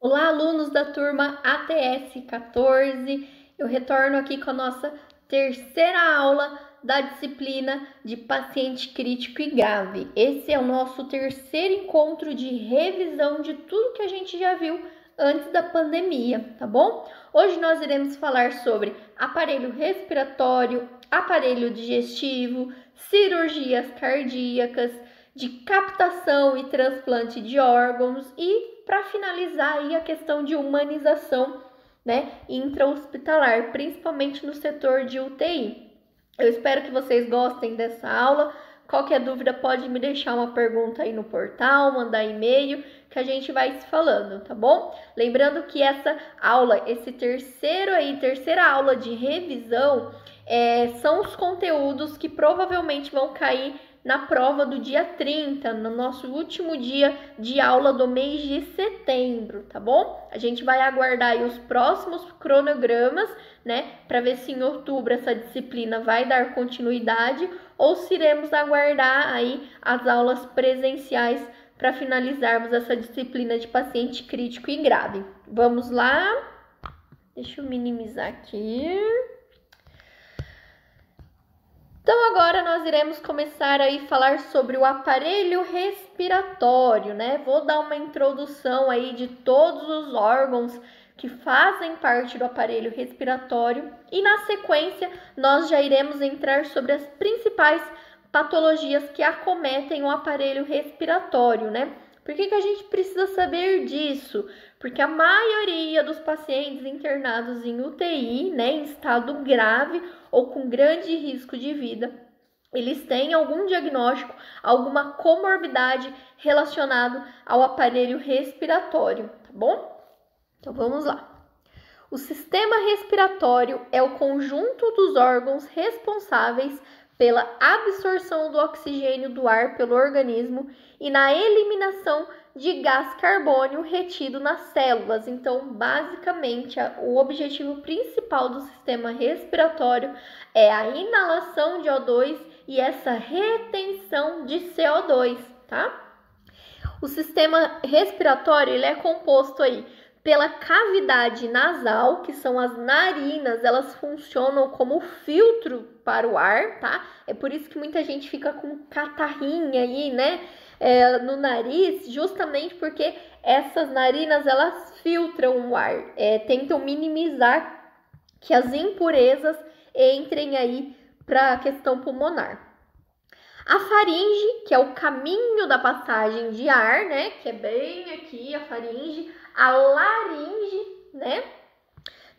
Olá, alunos da turma ATS 14. Eu retorno aqui com a nossa terceira aula da disciplina de paciente crítico e grave. Esse é o nosso terceiro encontro de revisão de tudo que a gente já viu antes da pandemia, tá bom? Hoje nós iremos falar sobre aparelho respiratório, aparelho digestivo, cirurgias cardíacas, de captação e transplante de órgãos e, para finalizar, aí a questão de humanização, né, intra-hospitalar, principalmente no setor de UTI. Eu espero que vocês gostem dessa aula. Qualquer dúvida pode me deixar uma pergunta aí no portal, mandar e-mail, que a gente vai se falando, tá bom? Lembrando que essa aula, terceira aula de revisão, são os conteúdos que provavelmente vão cair na prova do dia 30, no nosso último dia de aula do mês de setembro, tá bom? A gente vai aguardar aí os próximos cronogramas, né, para ver se em outubro essa disciplina vai dar continuidade ou se iremos aguardar aí as aulas presenciais para finalizarmos essa disciplina de paciente crítico e grave. Vamos lá? Deixa eu minimizar aqui. Então agora nós iremos começar aí a falar sobre o aparelho respiratório, né? Vou dar uma introdução aí de todos os órgãos que fazem parte do aparelho respiratório e na sequência nós já iremos entrar sobre as principais patologias que acometem o aparelho respiratório, né? Por que a gente precisa saber disso? Porque a maioria dos pacientes internados em UTI, né, em estado grave ou com grande risco de vida, eles têm algum diagnóstico, alguma comorbidade relacionada ao aparelho respiratório, tá bom? Então vamos lá. O sistema respiratório é o conjunto dos órgãos responsáveis pela absorção do oxigênio do ar pelo organismo e na eliminação de gás carbônio retido nas células. Então, basicamente, o objetivo principal do sistema respiratório é a inalação de O2 e essa retenção de CO2, tá? O sistema respiratório ele é composto aí pela cavidade nasal, que são as narinas, elas funcionam como filtro para o ar, tá? É por isso que muita gente fica com catarrinha aí, né? No nariz, justamente porque essas narinas, elas filtram o ar, tentam minimizar que as impurezas entrem aí para a questão pulmonar. A faringe, que é o caminho da passagem de ar, né? Que é bem aqui a faringe. A laringe, né?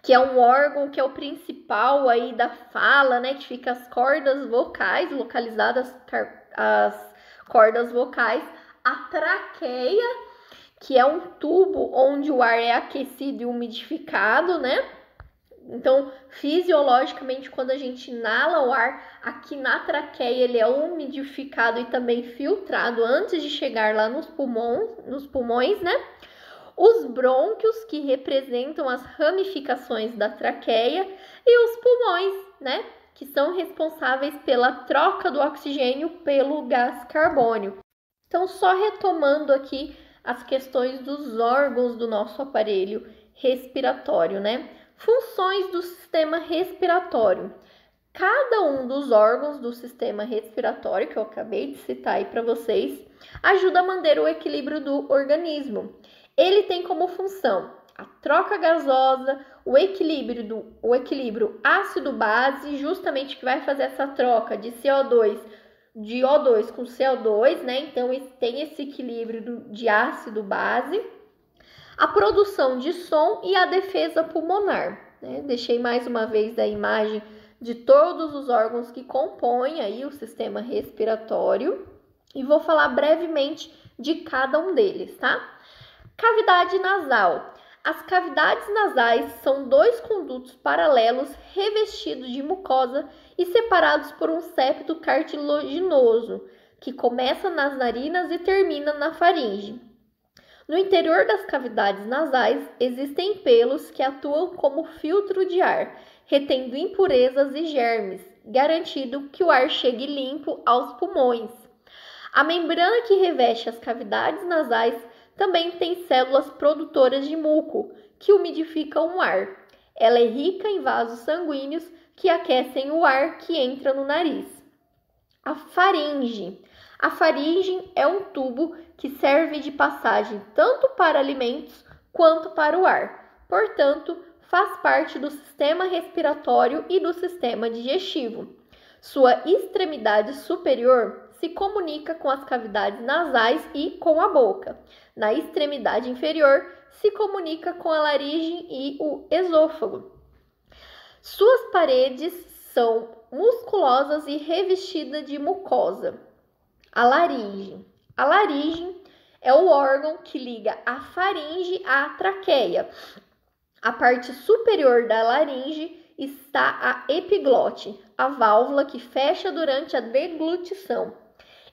Que é um órgão que é o principal aí da fala, né? Que fica as cordas vocais, localizadas as cordas vocais. A traqueia, que é um tubo onde o ar é aquecido e umidificado, né? Então, fisiologicamente, quando a gente inala o ar, aqui na traqueia ele é umidificado e também filtrado antes de chegar lá nos pulmões, né? Os brônquios, que representam as ramificações da traqueia, e os pulmões, né? Que são responsáveis pela troca do oxigênio pelo gás carbônio. Então, só retomando aqui as questões dos órgãos do nosso aparelho respiratório, né? Funções do sistema respiratório. Cada um dos órgãos do sistema respiratório, que eu acabei de citar aí para vocês, ajuda a manter o equilíbrio do organismo. Ele tem como função a troca gasosa, o equilíbrio ácido-base, justamente que vai fazer essa troca de O2 com CO2, né? Então, tem esse equilíbrio de ácido-base. A produção de som e a defesa pulmonar, né? Deixei mais uma vez a imagem de todos os órgãos que compõem aí o sistema respiratório e vou falar brevemente de cada um deles, tá? Cavidade nasal. As cavidades nasais são dois condutos paralelos revestidos de mucosa e separados por um septo cartilaginoso, que começa nas narinas e termina na faringe. No interior das cavidades nasais existem pelos que atuam como filtro de ar, retendo impurezas e germes, garantindo que o ar chegue limpo aos pulmões. A membrana que reveste as cavidades nasais também tem células produtoras de muco, que umidificam o ar. Ela é rica em vasos sanguíneos que aquecem o ar que entra no nariz. A faringe. A faringe é um tubo que serve de passagem tanto para alimentos quanto para o ar. Portanto, faz parte do sistema respiratório e do sistema digestivo. Sua extremidade superior se comunica com as cavidades nasais e com a boca. Na extremidade inferior, se comunica com a laringe e o esôfago. Suas paredes são musculosas e revestidas de mucosa. A laringe. A laringe é o órgão que liga a faringe à traqueia. A parte superior da laringe está a epiglote, a válvula que fecha durante a deglutição.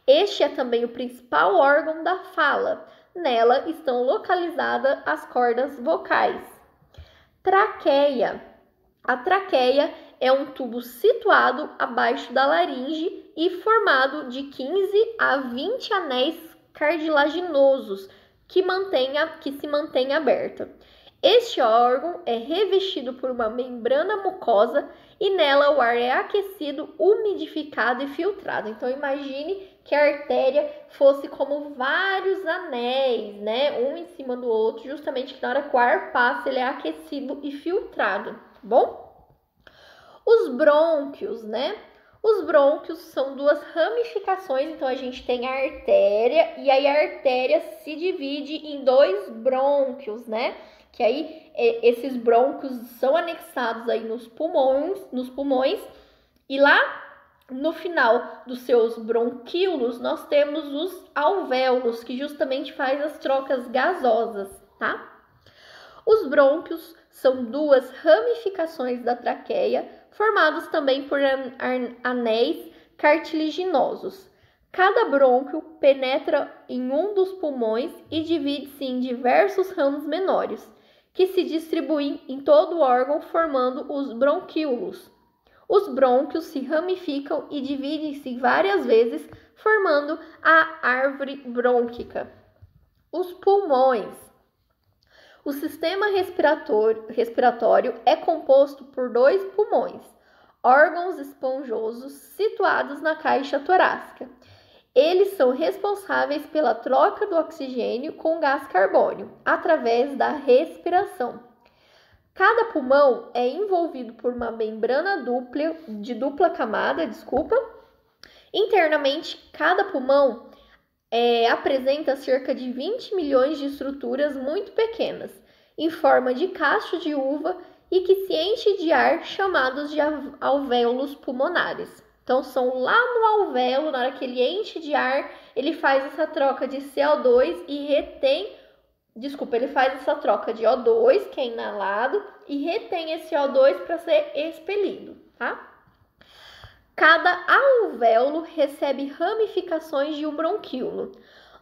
Este é também o principal órgão da fala. Nela estão localizadas as cordas vocais. Traqueia. A traqueia é um tubo situado abaixo da laringe e formado de 15 a 20 anéis cartilaginosos que se mantém aberta. Este órgão é revestido por uma membrana mucosa e nela o ar é aquecido, umidificado e filtrado. Então imagine que a artéria fosse como vários anéis, né? Um em cima do outro, justamente que na hora que o ar passa, ele é aquecido e filtrado, tá bom? Os brônquios, né? Os brônquios são duas ramificações, então a gente tem a artéria e aí a artéria se divide em dois brônquios, né? Que aí esses brônquios são anexados aí nos pulmões e lá no final dos seus bronquíolos nós temos os alvéolos, que justamente faz as trocas gasosas, tá? Os brônquios são duas ramificações da traqueia, formados também por anéis cartilaginosos. Cada brônquio penetra em um dos pulmões e divide-se em diversos ramos menores, que se distribuem em todo o órgão, formando os bronquíolos. Os brônquios se ramificam e dividem-se várias vezes, formando a árvore brônquica. Os pulmões. O sistema respiratório é composto por dois pulmões, órgãos esponjosos situados na caixa torácica. Eles são responsáveis pela troca do oxigênio com gás carbônio, através da respiração. Cada pulmão é envolvido por uma membrana de dupla camada. Internamente, cada pulmão apresenta cerca de 20 milhões de estruturas muito pequenas, em forma de cacho de uva e que se enche de ar, chamados de alvéolos pulmonares. Então, são lá no alvéolo, na hora que ele enche de ar, ele faz essa troca de CO2 e ele faz essa troca de O2, que é inalado, e retém esse O2 para ser expelido, tá? Cada alvéolo recebe ramificações de um bronquíolo.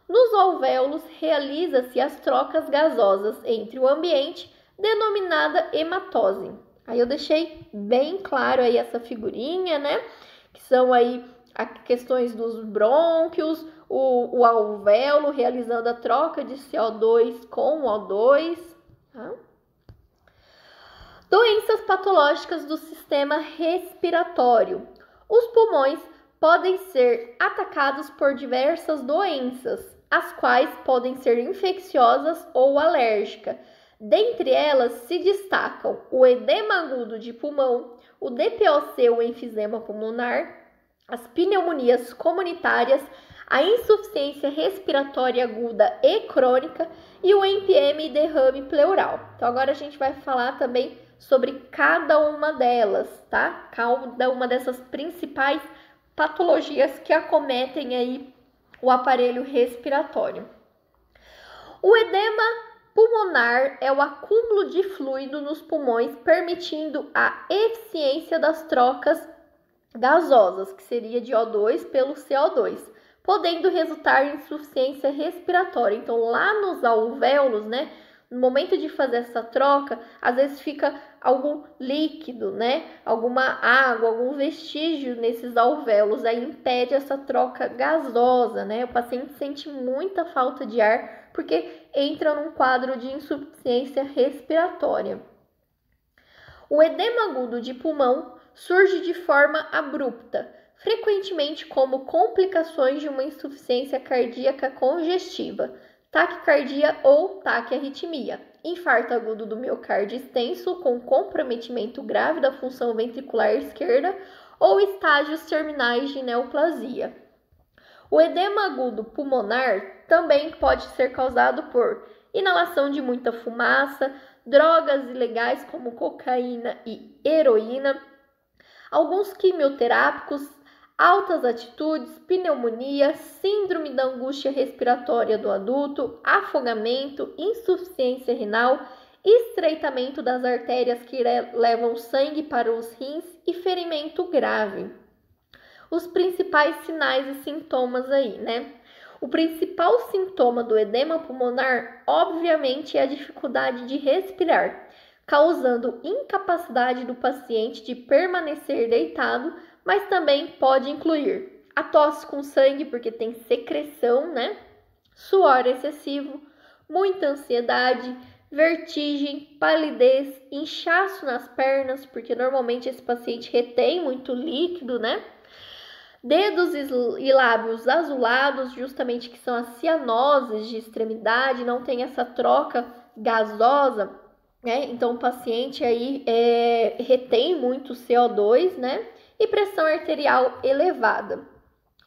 Nos alvéolos realiza-se as trocas gasosas entre o ambiente, denominada hematose. Aí eu deixei bem claro aí essa figurinha, né? Que são aí as questões dos brônquios, o alvéolo realizando a troca de CO2 com O2. Tá? Doenças patológicas do sistema respiratório. Os pulmões podem ser atacados por diversas doenças, as quais podem ser infecciosas ou alérgicas. Dentre elas se destacam o edema agudo de pulmão, o DPOC, o enfisema pulmonar, as pneumonias comunitárias, a insuficiência respiratória aguda e crônica e o NPM e derrame pleural. Então agora a gente vai falar também sobre cada uma delas, tá? Cada uma dessas principais patologias que acometem aí o aparelho respiratório. O edema pulmonar é o acúmulo de fluido nos pulmões, permitindo a eficiência das trocas gasosas, que seria de O2 pelo CO2, podendo resultar em insuficiência respiratória. Então, lá nos alvéolos, né, no momento de fazer essa troca, às vezes fica algum líquido, né, alguma água, algum vestígio nesses alvéolos, aí impede essa troca gasosa, né? O paciente sente muita falta de ar porque entra num quadro de insuficiência respiratória. O edema agudo de pulmão surge de forma abrupta, frequentemente como complicações de uma insuficiência cardíaca congestiva, taquicardia ou taquiarritmia, infarto agudo do miocárdio extenso com comprometimento grave da função ventricular esquerda ou estágios terminais de neoplasia. O edema agudo pulmonar também pode ser causado por inalação de muita fumaça, drogas ilegais como cocaína e heroína, alguns quimioterápicos, altas atitudes, pneumonia, síndrome da angústia respiratória do adulto, afogamento, insuficiência renal, estreitamento das artérias que levam sangue para os rins e ferimento grave. Os principais sinais e sintomas aí, né? O principal sintoma do edema pulmonar, obviamente, é a dificuldade de respirar, causando incapacidade do paciente de permanecer deitado, mas também pode incluir a tosse com sangue, porque tem secreção, né? Suor excessivo, muita ansiedade, vertigem, palidez, inchaço nas pernas, porque normalmente esse paciente retém muito líquido, né? Dedos e lábios azulados, justamente que são as cianoses de extremidade, não tem essa troca gasosa, né? Então o paciente aí retém muito CO2, né? E pressão arterial elevada.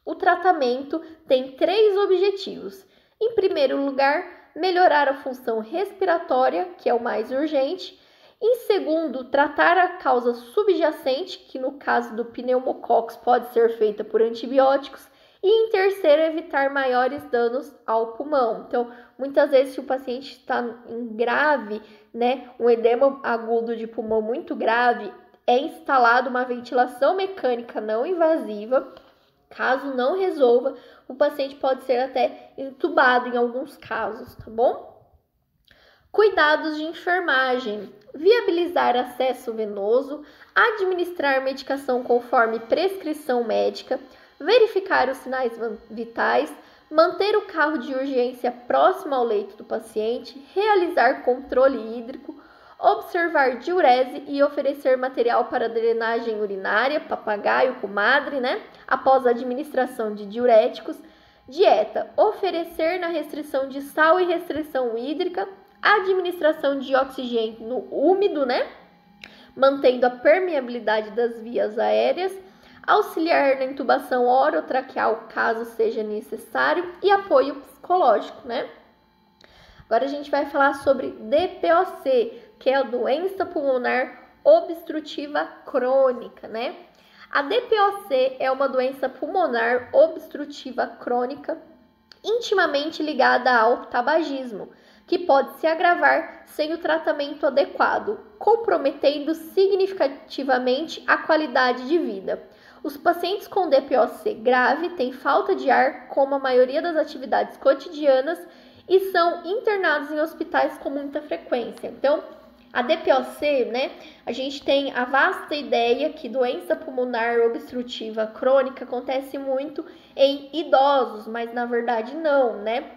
O tratamento tem 3 objetivos. Em primeiro lugar, melhorar a função respiratória, que é o mais urgente. Em segundo, tratar a causa subjacente, que no caso do pneumococcus pode ser feita por antibióticos. E em terceiro, evitar maiores danos ao pulmão. Então, muitas vezes, se o paciente está em grave, né, um edema agudo de pulmão muito grave, é instalada uma ventilação mecânica não invasiva. Caso não resolva, o paciente pode ser até entubado em alguns casos, tá bom? Cuidados de enfermagem. Viabilizar acesso venoso, administrar medicação conforme prescrição médica, verificar os sinais vitais, manter o carro de urgência próximo ao leito do paciente, realizar controle hídrico, observar diurese e oferecer material para drenagem urinária, papagaio, comadre, né? Após a administração de diuréticos. Dieta, oferecer na restrição de sal e restrição hídrica, administração de oxigênio úmido, né? Mantendo a permeabilidade das vias aéreas, auxiliar na intubação orotraqueal caso seja necessário e apoio psicológico, né? Agora a gente vai falar sobre DPOC, que é a doença pulmonar obstrutiva crônica, né? A DPOC é uma doença pulmonar obstrutiva crônica intimamente ligada ao tabagismo, que pode se agravar sem o tratamento adequado, comprometendo significativamente a qualidade de vida. Os pacientes com DPOC grave têm falta de ar, como a maioria das atividades cotidianas, e são internados em hospitais com muita frequência. Então, a DPOC, né, a gente tem a vasta ideia que doença pulmonar obstrutiva crônica acontece muito em idosos, mas na verdade não, né?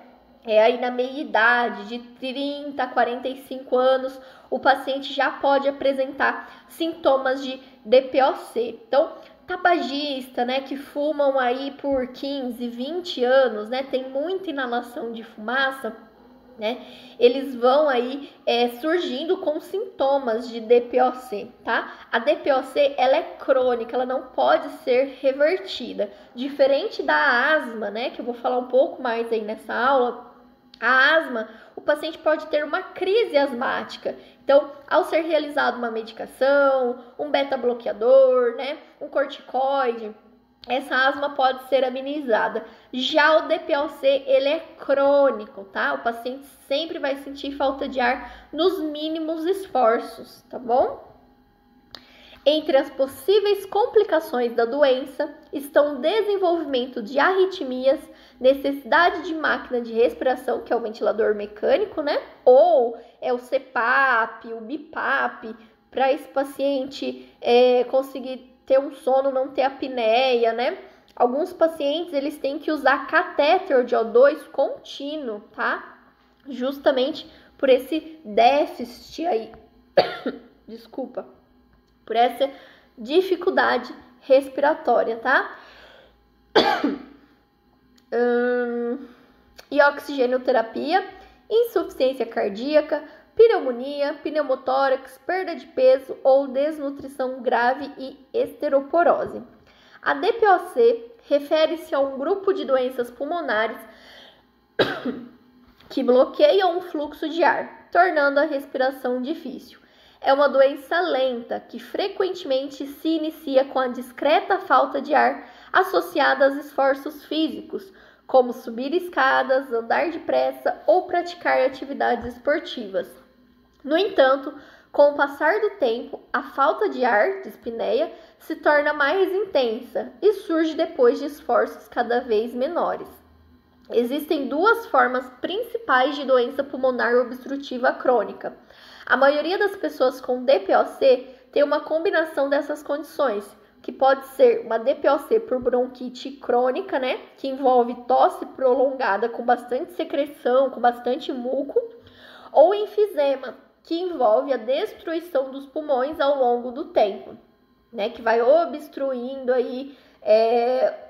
É aí na meia-idade, de 30 a 45 anos, o paciente já pode apresentar sintomas de DPOC. Então, tabagista, né, que fumam aí por 15, 20 anos, né, tem muita inalação de fumaça, né, eles vão aí surgindo com sintomas de DPOC, tá? A DPOC, ela é crônica, ela não pode ser revertida. Diferente da asma, né, que eu vou falar um pouco mais aí nessa aula, a asma, o paciente pode ter uma crise asmática. Então, ao ser realizada uma medicação, um beta-bloqueador, né, um corticoide, essa asma pode ser amenizada. Já o DPOC, ele é crônico, tá? O paciente sempre vai sentir falta de ar nos mínimos esforços, tá bom? Entre as possíveis complicações da doença estão o desenvolvimento de arritmias, necessidade de máquina de respiração, que é o ventilador mecânico, né? Ou é o CPAP, o BIPAP, para esse paciente conseguir ter um sono, não ter apneia, né? Alguns pacientes, eles têm que usar catéter de O2 contínuo, tá? justamente por esse déficit aí, desculpa, por essa dificuldade respiratória, tá? E oxigenoterapia, insuficiência cardíaca, pneumonia, pneumotórax, perda de peso ou desnutrição grave e esteroporose. A DPOC refere-se a um grupo de doenças pulmonares que bloqueiam o fluxo de ar, tornando a respiração difícil. É uma doença lenta que frequentemente se inicia com a discreta falta de ar associada a esforços físicos, como subir escadas, andar depressa ou praticar atividades esportivas. No entanto, com o passar do tempo, a falta de ar, dispneia, se torna mais intensa e surge depois de esforços cada vez menores. Existem duas formas principais de doença pulmonar obstrutiva crônica. A maioria das pessoas com DPOC tem uma combinação dessas condições, que pode ser uma DPOC por bronquite crônica, né, que envolve tosse prolongada com bastante secreção, com bastante muco, ou enfisema, que envolve a destruição dos pulmões ao longo do tempo, né, que vai obstruindo aí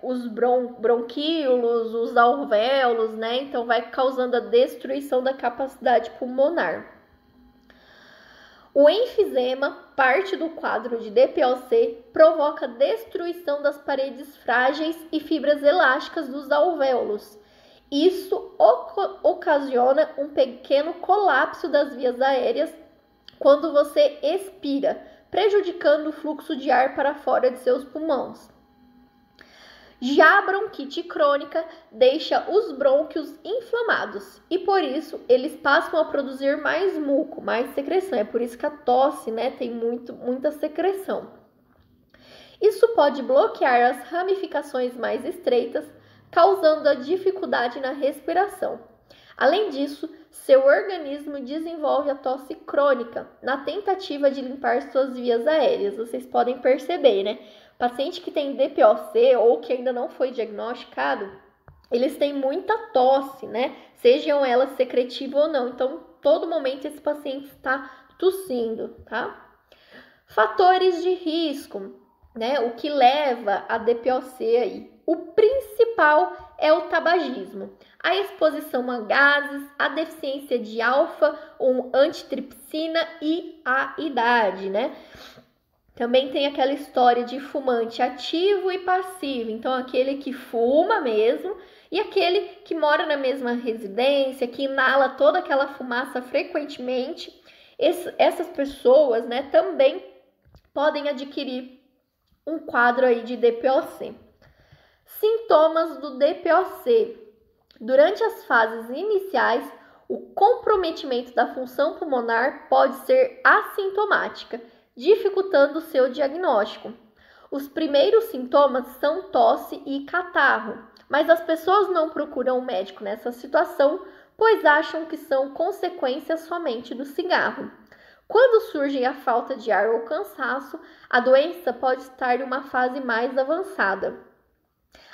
os bronquíolos, os alvéolos, né, então vai causando a destruição da capacidade pulmonar. O enfisema, parte do quadro de DPOC, provoca destruição das paredes frágeis e fibras elásticas dos alvéolos. Isso ocasiona um pequeno colapso das vias aéreas quando você expira, prejudicando o fluxo de ar para fora de seus pulmões. Já a bronquite crônica deixa os brônquios inflamados e por isso eles passam a produzir mais muco, mais secreção. É por isso que a tosse, né, tem muita secreção. Isso pode bloquear as ramificações mais estreitas, causando a dificuldade na respiração. Além disso, seu organismo desenvolve a tosse crônica na tentativa de limpar suas vias aéreas. Vocês podem perceber, né? Paciente que tem DPOC ou que ainda não foi diagnosticado, eles têm muita tosse, né? Sejam elas secretiva ou não. Então, todo momento esse paciente está tossindo, tá? Fatores de risco, né? O que leva a DPOC aí? O principal é o tabagismo, a exposição a gases, a deficiência de alfa ou antitripsina e a idade, né? Também tem aquela história de fumante ativo e passivo, então aquele que fuma mesmo e aquele que mora na mesma residência, que inala toda aquela fumaça frequentemente. Essas pessoas, né, também podem adquirir um quadro aí de DPOC. Sintomas do DPOC. Durante as fases iniciais, o comprometimento da função pulmonar pode ser assintomática, dificultando o seu diagnóstico. Os primeiros sintomas são tosse e catarro, mas as pessoas não procuram um médico nessa situação, pois acham que são consequências somente do cigarro. Quando surge a falta de ar ou cansaço, a doença pode estar em uma fase mais avançada.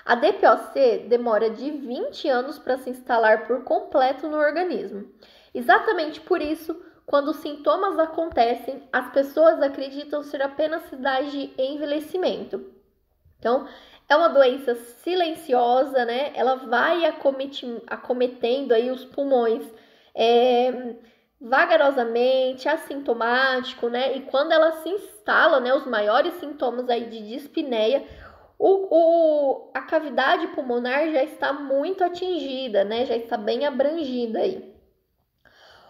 A DPOC demora de 20 anos para se instalar por completo no organismo. Exatamente por isso, quando os sintomas acontecem, as pessoas acreditam ser apenas sinais de envelhecimento. Então, é uma doença silenciosa, né? Ela vai acometendo aí os pulmões vagarosamente, assintomático, né? E quando ela se instala, né, os maiores sintomas aí de dispneia, a cavidade pulmonar já está muito atingida, né? Já está bem abrangida aí.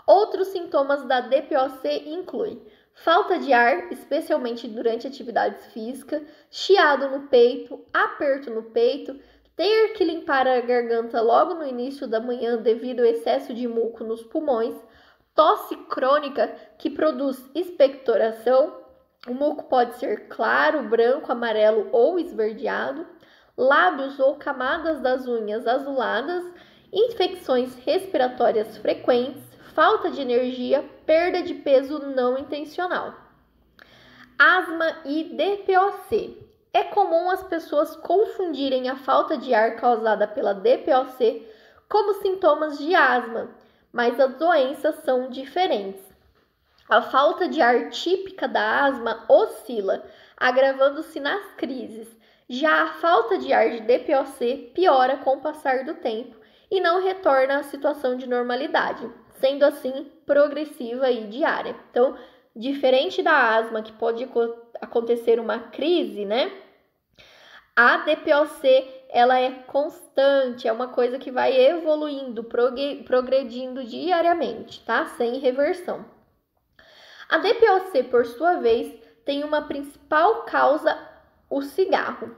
Outros sintomas da DPOC incluem falta de ar, especialmente durante atividades físicas, chiado no peito, aperto no peito, ter que limpar a garganta logo no início da manhã devido ao excesso de muco nos pulmões, tosse crônica que produz expectoração, o muco pode ser claro, branco, amarelo ou esverdeado, lábios ou camadas das unhas azuladas, infecções respiratórias frequentes, falta de energia, perda de peso não intencional. Asma e DPOC. É comum as pessoas confundirem a falta de ar causada pela DPOC como sintomas de asma, mas as doenças são diferentes. A falta de ar típica da asma oscila, agravando-se nas crises. Já a falta de ar de DPOC piora com o passar do tempo e não retorna à situação de normalidade, sendo assim progressiva e diária. Então, diferente da asma, que pode acontecer uma crise, né? A DPOC, ela é constante, é uma coisa que vai evoluindo, progredindo diariamente, tá? Sem reversão. A DPOC, por sua vez, tem uma principal causa, o cigarro.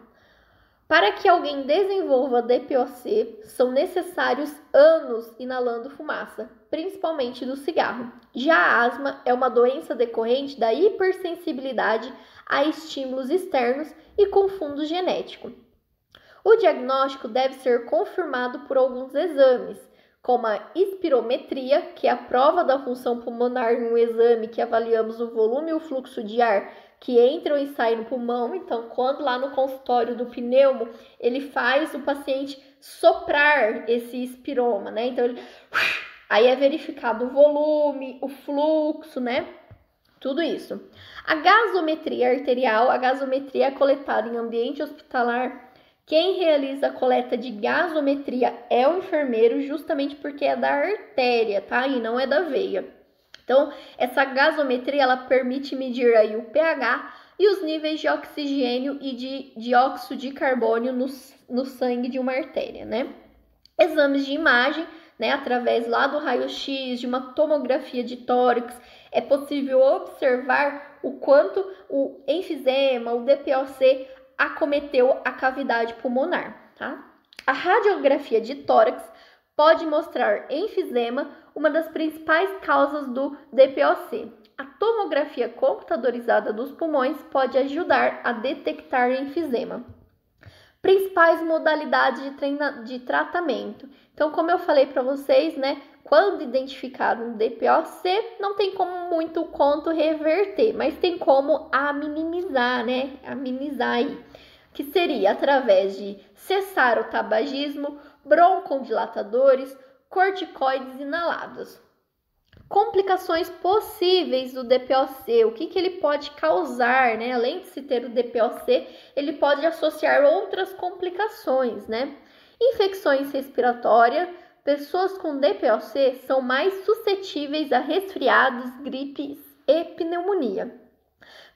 Para que alguém desenvolva DPOC, são necessários anos inalando fumaça, principalmente do cigarro. Já a asma é uma doença decorrente da hipersensibilidade a estímulos externos e com fundo genético. O diagnóstico deve ser confirmado por alguns exames, como a espirometria, que é a prova da função pulmonar em um exame que avaliamos o volume e o fluxo de ar que entra e sai no pulmão. Então, quando lá no consultório do pneumo, ele faz o paciente soprar esse espiroma, né? Então, aí é verificado o volume, o fluxo, né? Tudo isso. A gasometria arterial, a gasometria é coletada em ambiente hospitalar. Quem realiza a coleta de gasometria é o enfermeiro, justamente porque é da artéria, tá? E não é da veia. Então, essa gasometria, ela permite medir aí o pH e os níveis de oxigênio e de dióxido de carbono no sangue de uma artéria, né? Exames de imagem, né, através lá do raio-x, de uma tomografia de tórax, é possível observar o quanto o enfisema, o DPOC, acometeu a cavidade pulmonar, tá? A radiografia de tórax pode mostrar enfisema, uma das principais causas do DPOC. A tomografia computadorizada dos pulmões pode ajudar a detectar enfisema. Principais modalidades de tratamento. Então, como eu falei para vocês, né, quando identificar um DPOC, não tem como muito quanto reverter, mas tem como minimizar, né, amenizar aí, que seria através de cessar o tabagismo, broncodilatadores, corticoides inalados. Complicações possíveis do DPOC, o que ele pode causar, né? Além de se ter o DPOC, ele pode associar outras complicações, né? Infecções respiratórias, pessoas com DPOC são mais suscetíveis a resfriados, gripes e pneumonia.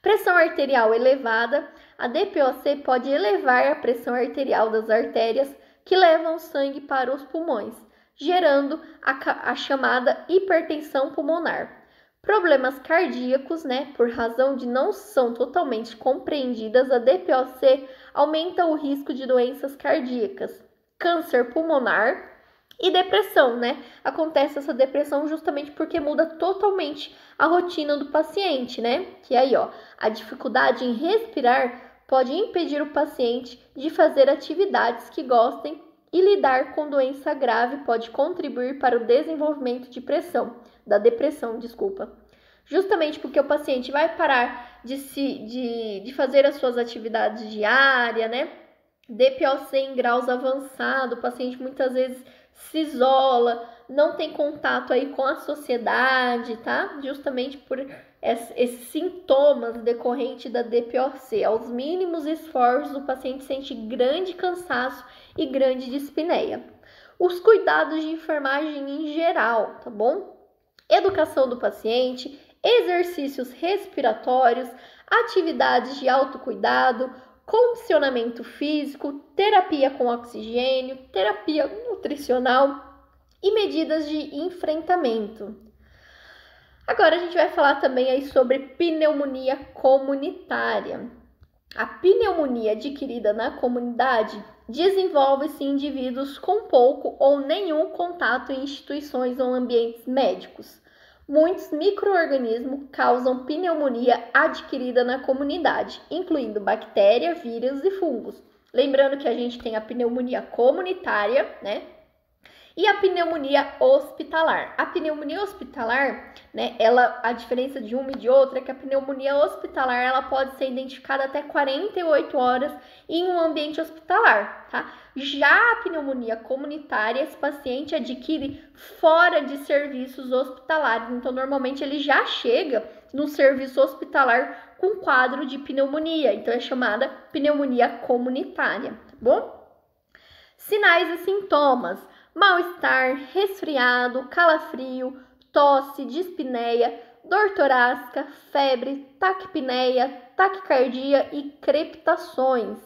Pressão arterial elevada, a DPOC pode elevar a pressão arterial das artérias que levam sangue para os pulmões, gerando a chamada hipertensão pulmonar. Problemas cardíacos, né, por razão de não são totalmente compreendidas, a DPOC aumenta o risco de doenças cardíacas, câncer pulmonar e depressão, né? Acontece essa depressão justamente porque muda totalmente a rotina do paciente, né? Que aí, ó, a dificuldade em respirar pode impedir o paciente de fazer atividades que gostem e lidar com doença grave pode contribuir para o desenvolvimento da depressão. Justamente porque o paciente vai parar de fazer as suas atividades diárias, né? DPOC em graus avançados, o paciente muitas vezes se isola, não tem contato aí com a sociedade, tá? Justamente por esses sintomas decorrentes da DPOC. Aos mínimos esforços, o paciente sente grande cansaço e grande dispneia. Os cuidados de enfermagem em geral, tá bom? Educação do paciente, exercícios respiratórios, atividades de autocuidado, condicionamento físico, terapia com oxigênio, terapia nutricional e medidas de enfrentamento. Agora a gente vai falar também aí sobre pneumonia comunitária. A pneumonia adquirida na comunidade desenvolve-se em indivíduos com pouco ou nenhum contato em instituições ou ambientes médicos. Muitos micro-organismos causam pneumonia adquirida na comunidade, incluindo bactérias, vírus e fungos. Lembrando que a gente tem a pneumonia comunitária, né? E a pneumonia hospitalar. A pneumonia hospitalar, né, a diferença de uma e de outra é que a pneumonia hospitalar, ela pode ser identificada até 48 horas em um ambiente hospitalar, tá? Já a pneumonia comunitária, esse paciente adquire fora de serviços hospitalares. Então, normalmente, ele já chega no serviço hospitalar com quadro de pneumonia. Então, é chamada pneumonia comunitária, tá bom? Sinais e sintomas: mal-estar, resfriado, calafrio, tosse, dispneia, dor torácica, febre, taquipneia, taquicardia e crepitações.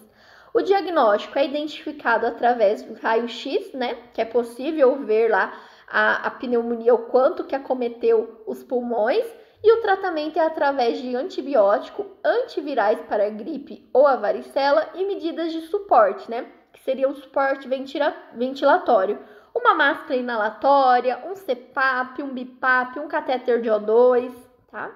O diagnóstico é identificado através do raio-x, né? Que é possível ver lá a pneumonia, o quanto que acometeu os pulmões. E o tratamento é através de antibiótico, antivirais para a gripe ou a varicela e medidas de suporte, né? Que seria o suporte ventilatório. Uma máscara inalatória, um CPAP, um BIPAP, um catéter de O2, tá?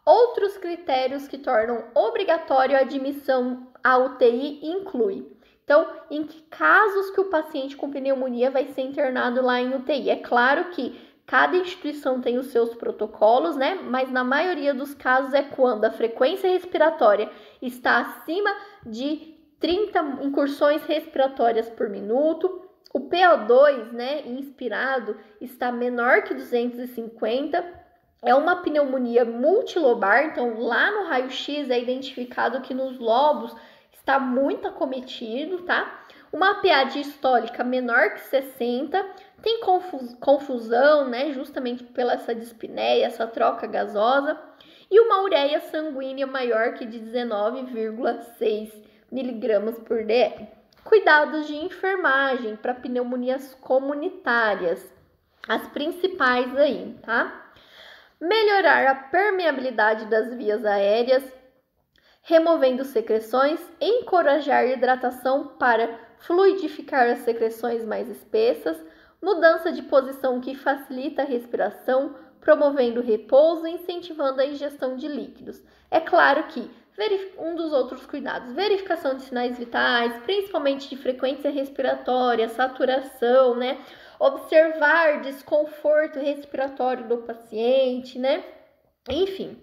Outros critérios que tornam obrigatório a admissão à UTI inclui: então, em que casos que o paciente com pneumonia vai ser internado lá em UTI? É claro que cada instituição tem os seus protocolos, né? Mas na maioria dos casos é quando a frequência respiratória está acima de 30 incursões respiratórias por minuto, o PO2, né, inspirado, está menor que 250, é uma pneumonia multilobar, então lá no raio-x é identificado que nos lobos está muito acometido, tá? Uma PA diastólica menor que 60, tem confusão, né, justamente pela essa dispneia, essa troca gasosa, e uma ureia sanguínea maior que de 19,6 miligramas por dl. Cuidados de enfermagem para pneumonias comunitárias, as principais aí, tá? Melhorar a permeabilidade das vias aéreas, removendo secreções, encorajar hidratação para fluidificar as secreções mais espessas, mudança de posição que facilita a respiração, promovendo repouso e incentivando a ingestão de líquidos. É claro que um dos outros cuidados, verificação de sinais vitais, principalmente de frequência respiratória, saturação, né? Observar desconforto respiratório do paciente, né? Enfim.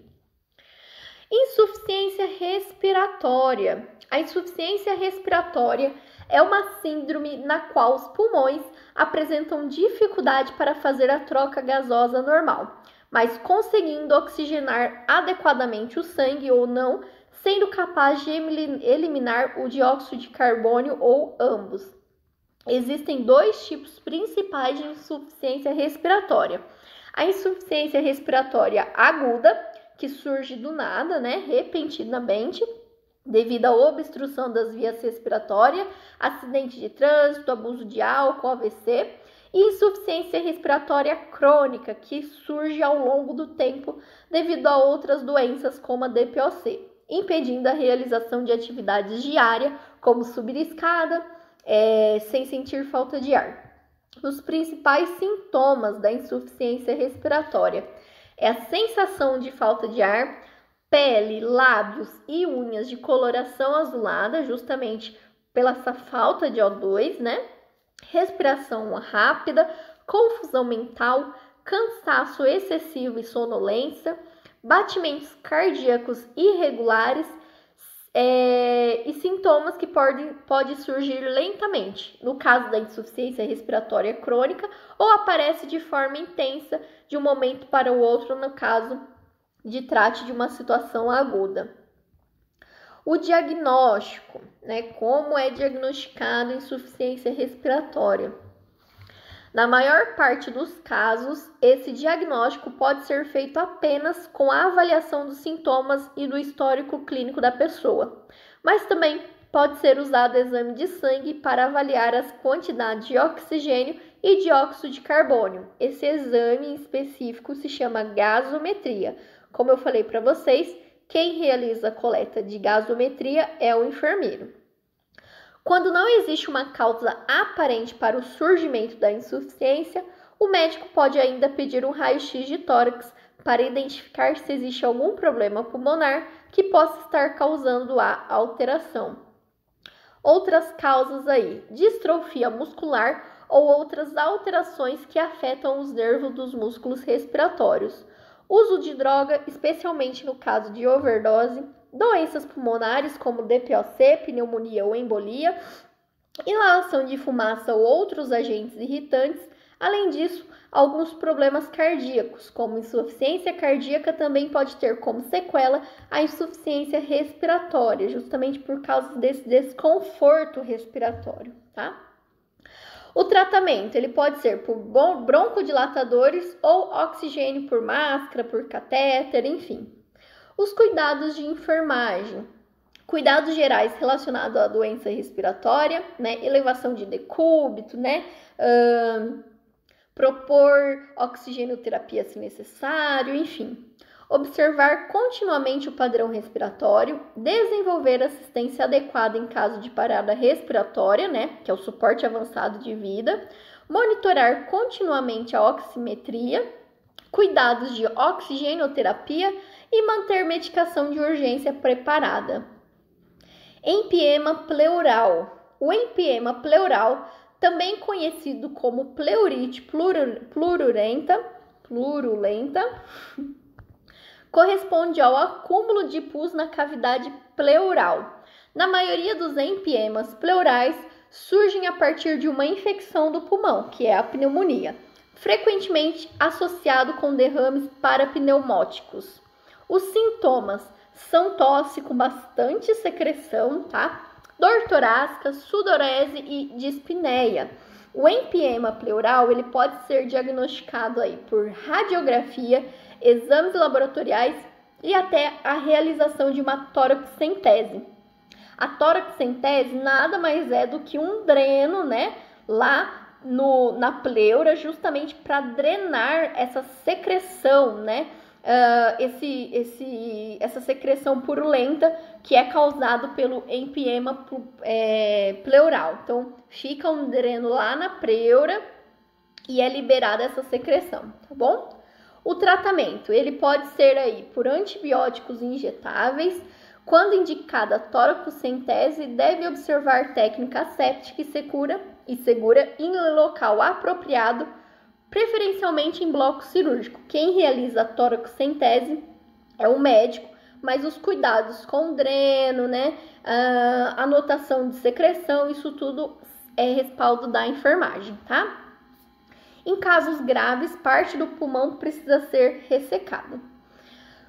Insuficiência respiratória. A insuficiência respiratória é uma síndrome na qual os pulmões apresentam dificuldade para fazer a troca gasosa normal, mas conseguindo oxigenar adequadamente o sangue ou não, sendo capaz de eliminar o dióxido de carbono ou ambos. Existem dois tipos principais de insuficiência respiratória. A insuficiência respiratória aguda, que surge do nada, né, repentinamente, devido à obstrução das vias respiratórias, acidente de trânsito, abuso de álcool, AVC, e insuficiência respiratória crônica, que surge ao longo do tempo devido a outras doenças como a DPOC, impedindo a realização de atividades diárias, como subir escada, sem sentir falta de ar. Os principais sintomas da insuficiência respiratória é a sensação de falta de ar, pele, lábios e unhas de coloração azulada, justamente pela essa falta de O2, né? Respiração rápida, confusão mental, cansaço excessivo e sonolência, batimentos cardíacos irregulares e sintomas que podem surgir lentamente, no caso da insuficiência respiratória crônica, ou aparece de forma intensa de um momento para o outro, no caso de trate de uma situação aguda. O diagnóstico, né? Como é diagnosticado insuficiência respiratória? Na maior parte dos casos, esse diagnóstico pode ser feito apenas com a avaliação dos sintomas e do histórico clínico da pessoa, mas também pode ser usado exame de sangue para avaliar as quantidades de oxigênio e dióxido de carbono. Esse exame em específico se chama gasometria. Como eu falei para vocês, quem realiza a coleta de gasometria é o enfermeiro. Quando não existe uma causa aparente para o surgimento da insuficiência, o médico pode ainda pedir um raio-x de tórax para identificar se existe algum problema pulmonar que possa estar causando a alteração. Outras causas aí: distrofia muscular ou outras alterações que afetam os nervos dos músculos respiratórios. Uso de droga, especialmente no caso de overdose, doenças pulmonares como DPOC, pneumonia ou embolia, inalação de fumaça ou outros agentes irritantes. Além disso, alguns problemas cardíacos, como insuficiência cardíaca, também pode ter como sequela a insuficiência respiratória, justamente por causa desse desconforto respiratório, tá? O tratamento, ele pode ser por broncodilatadores ou oxigênio por máscara, por catéter, enfim. Os cuidados de enfermagem. Cuidados gerais relacionados à doença respiratória, né? Elevação de decúbito, né? Propor oxigenoterapia se necessário, enfim. Observar continuamente o padrão respiratório, desenvolver assistência adequada em caso de parada respiratória, né, que é o suporte avançado de vida, monitorar continuamente a oximetria, cuidados de oxigenoterapia e manter medicação de urgência preparada. Empiema pleural. O empiema pleural, também conhecido como pleurite purulenta, corresponde ao acúmulo de pus na cavidade pleural. Na maioria dos empiemas pleurais, surgem a partir de uma infecção do pulmão, que é a pneumonia, frequentemente associado com derrames parapneumóticos. Os sintomas são tosse com bastante secreção, tá? Dor torácica, sudorese e dispneia. O empiema pleural, ele pode ser diagnosticado aí por radiografia, exames laboratoriais e até a realização de uma toraxentese. A toraxentese nada mais é do que um dreno, né, lá na pleura, justamente para drenar essa secreção, né, essa secreção purulenta que é causado pelo empiema pleural. Então, fica um dreno lá na pleura e é liberada essa secreção, tá bom? O tratamento, ele pode ser aí por antibióticos injetáveis. Quando indicada a toraxentese, deve observar técnica asséptica e segura em local apropriado, preferencialmente em bloco cirúrgico. Quem realiza a toraxentese é o médico, mas os cuidados com dreno, né, anotação de secreção, isso tudo é respaldo da enfermagem, tá? Em casos graves, parte do pulmão precisa ser ressecada.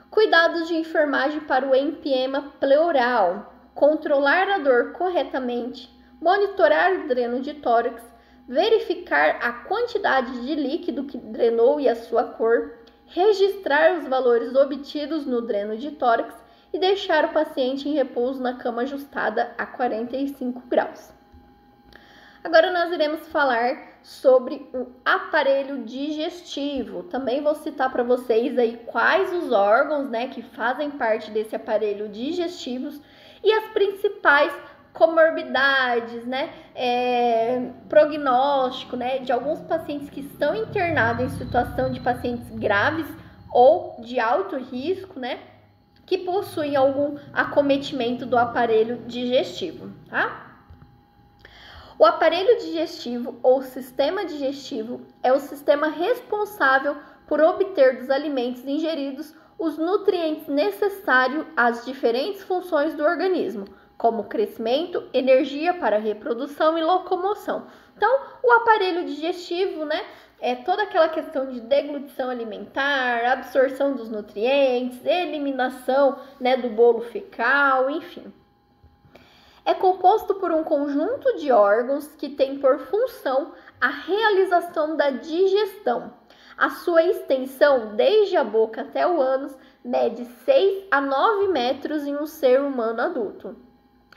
Cuidados de enfermagem para o empiema pleural. Controlar a dor corretamente, monitorar o dreno de tórax, verificar a quantidade de líquido que drenou e a sua cor, registrar os valores obtidos no dreno de tórax e deixar o paciente em repouso na cama ajustada a 45 graus. Agora nós iremos falar sobre o aparelho digestivo. Também vou citar para vocês aí quais os órgãos, né, que fazem parte desse aparelho digestivo e as principais comorbidades, né, prognóstico, né, de alguns pacientes que estão internados em situação de pacientes graves ou de alto risco, né, que possuem algum acometimento do aparelho digestivo, tá? O aparelho digestivo ou sistema digestivo é o sistema responsável por obter dos alimentos ingeridos os nutrientes necessários às diferentes funções do organismo, como crescimento, energia para reprodução e locomoção. Então, o aparelho digestivo, né, é toda aquela questão de deglutição alimentar, absorção dos nutrientes, eliminação, né, do bolo fecal, enfim. É composto por um conjunto de órgãos que tem por função a realização da digestão. A sua extensão, desde a boca até o ânus, mede 6 a 9 metros em um ser humano adulto.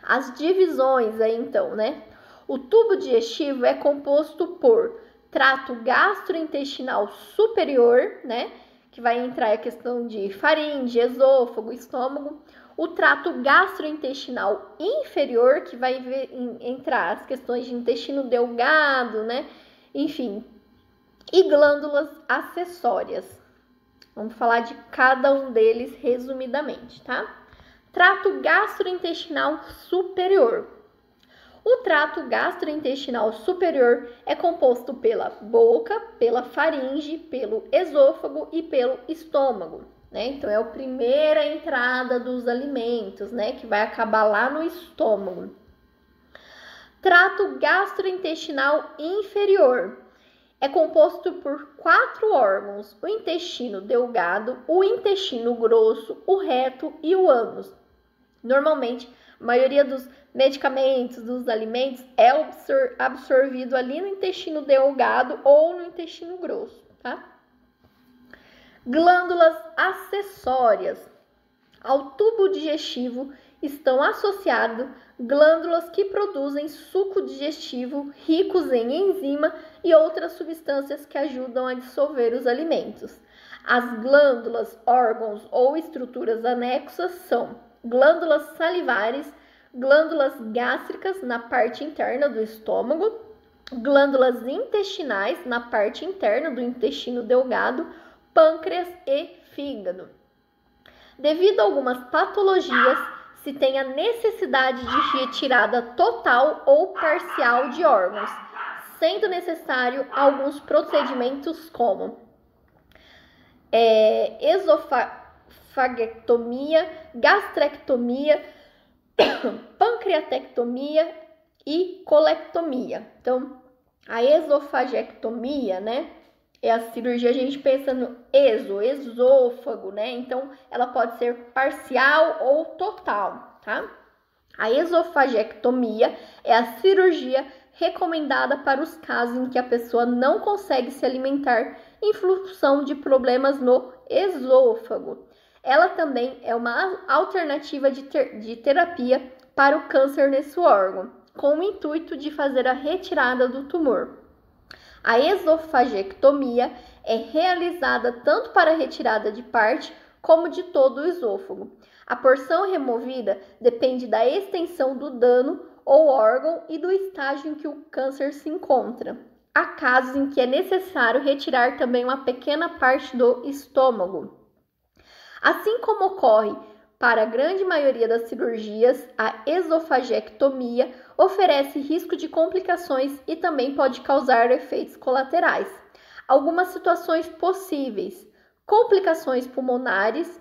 As divisões aí então, né? O tubo digestivo é composto por trato gastrointestinal superior, né? Que vai entrar a questão de faringe, esôfago, estômago. O trato gastrointestinal inferior, que vai entrar as questões de intestino delgado, né? Enfim, e glândulas acessórias. Vamos falar de cada um deles resumidamente, tá? Trato gastrointestinal superior. O trato gastrointestinal superior é composto pela boca, pela faringe, pelo esôfago e pelo estômago, né? Então é a primeira entrada dos alimentos, né, que vai acabar lá no estômago. Trato gastrointestinal inferior é composto por 4 órgãos: o intestino delgado, o intestino grosso, o reto e o ânus. Normalmente, a maioria dos medicamentos, dos alimentos, é absorvido ali no intestino delgado ou no intestino grosso, tá? Glândulas acessórias ao tubo digestivo estão associadas glândulas que produzem suco digestivo ricos em enzima e outras substâncias que ajudam a dissolver os alimentos. As glândulas, órgãos ou estruturas anexas são glândulas salivares, glândulas gástricas na parte interna do estômago, glândulas intestinais na parte interna do intestino delgado, pâncreas e fígado. Devido a algumas patologias, se tem a necessidade de retirada total ou parcial de órgãos, sendo necessário alguns procedimentos como esofagectomia, gastrectomia, pancreatectomia e colectomia. Então, a esofagectomia, né, é a cirurgia, a gente pensa no esôfago, né? Então, ela pode ser parcial ou total, tá? A esofagectomia é a cirurgia recomendada para os casos em que a pessoa não consegue se alimentar em função de problemas no esôfago. Ela também é uma alternativa de terapia para o câncer nesse órgão, com o intuito de fazer a retirada do tumor. A esofagectomia é realizada tanto para a retirada de parte como de todo o esôfago. A porção removida depende da extensão do dano ou órgão e do estágio em que o câncer se encontra. Há casos em que é necessário retirar também uma pequena parte do estômago. Assim como ocorre para a grande maioria das cirurgias, a esofagectomia oferece risco de complicações e também pode causar efeitos colaterais. Algumas situações possíveis: complicações pulmonares,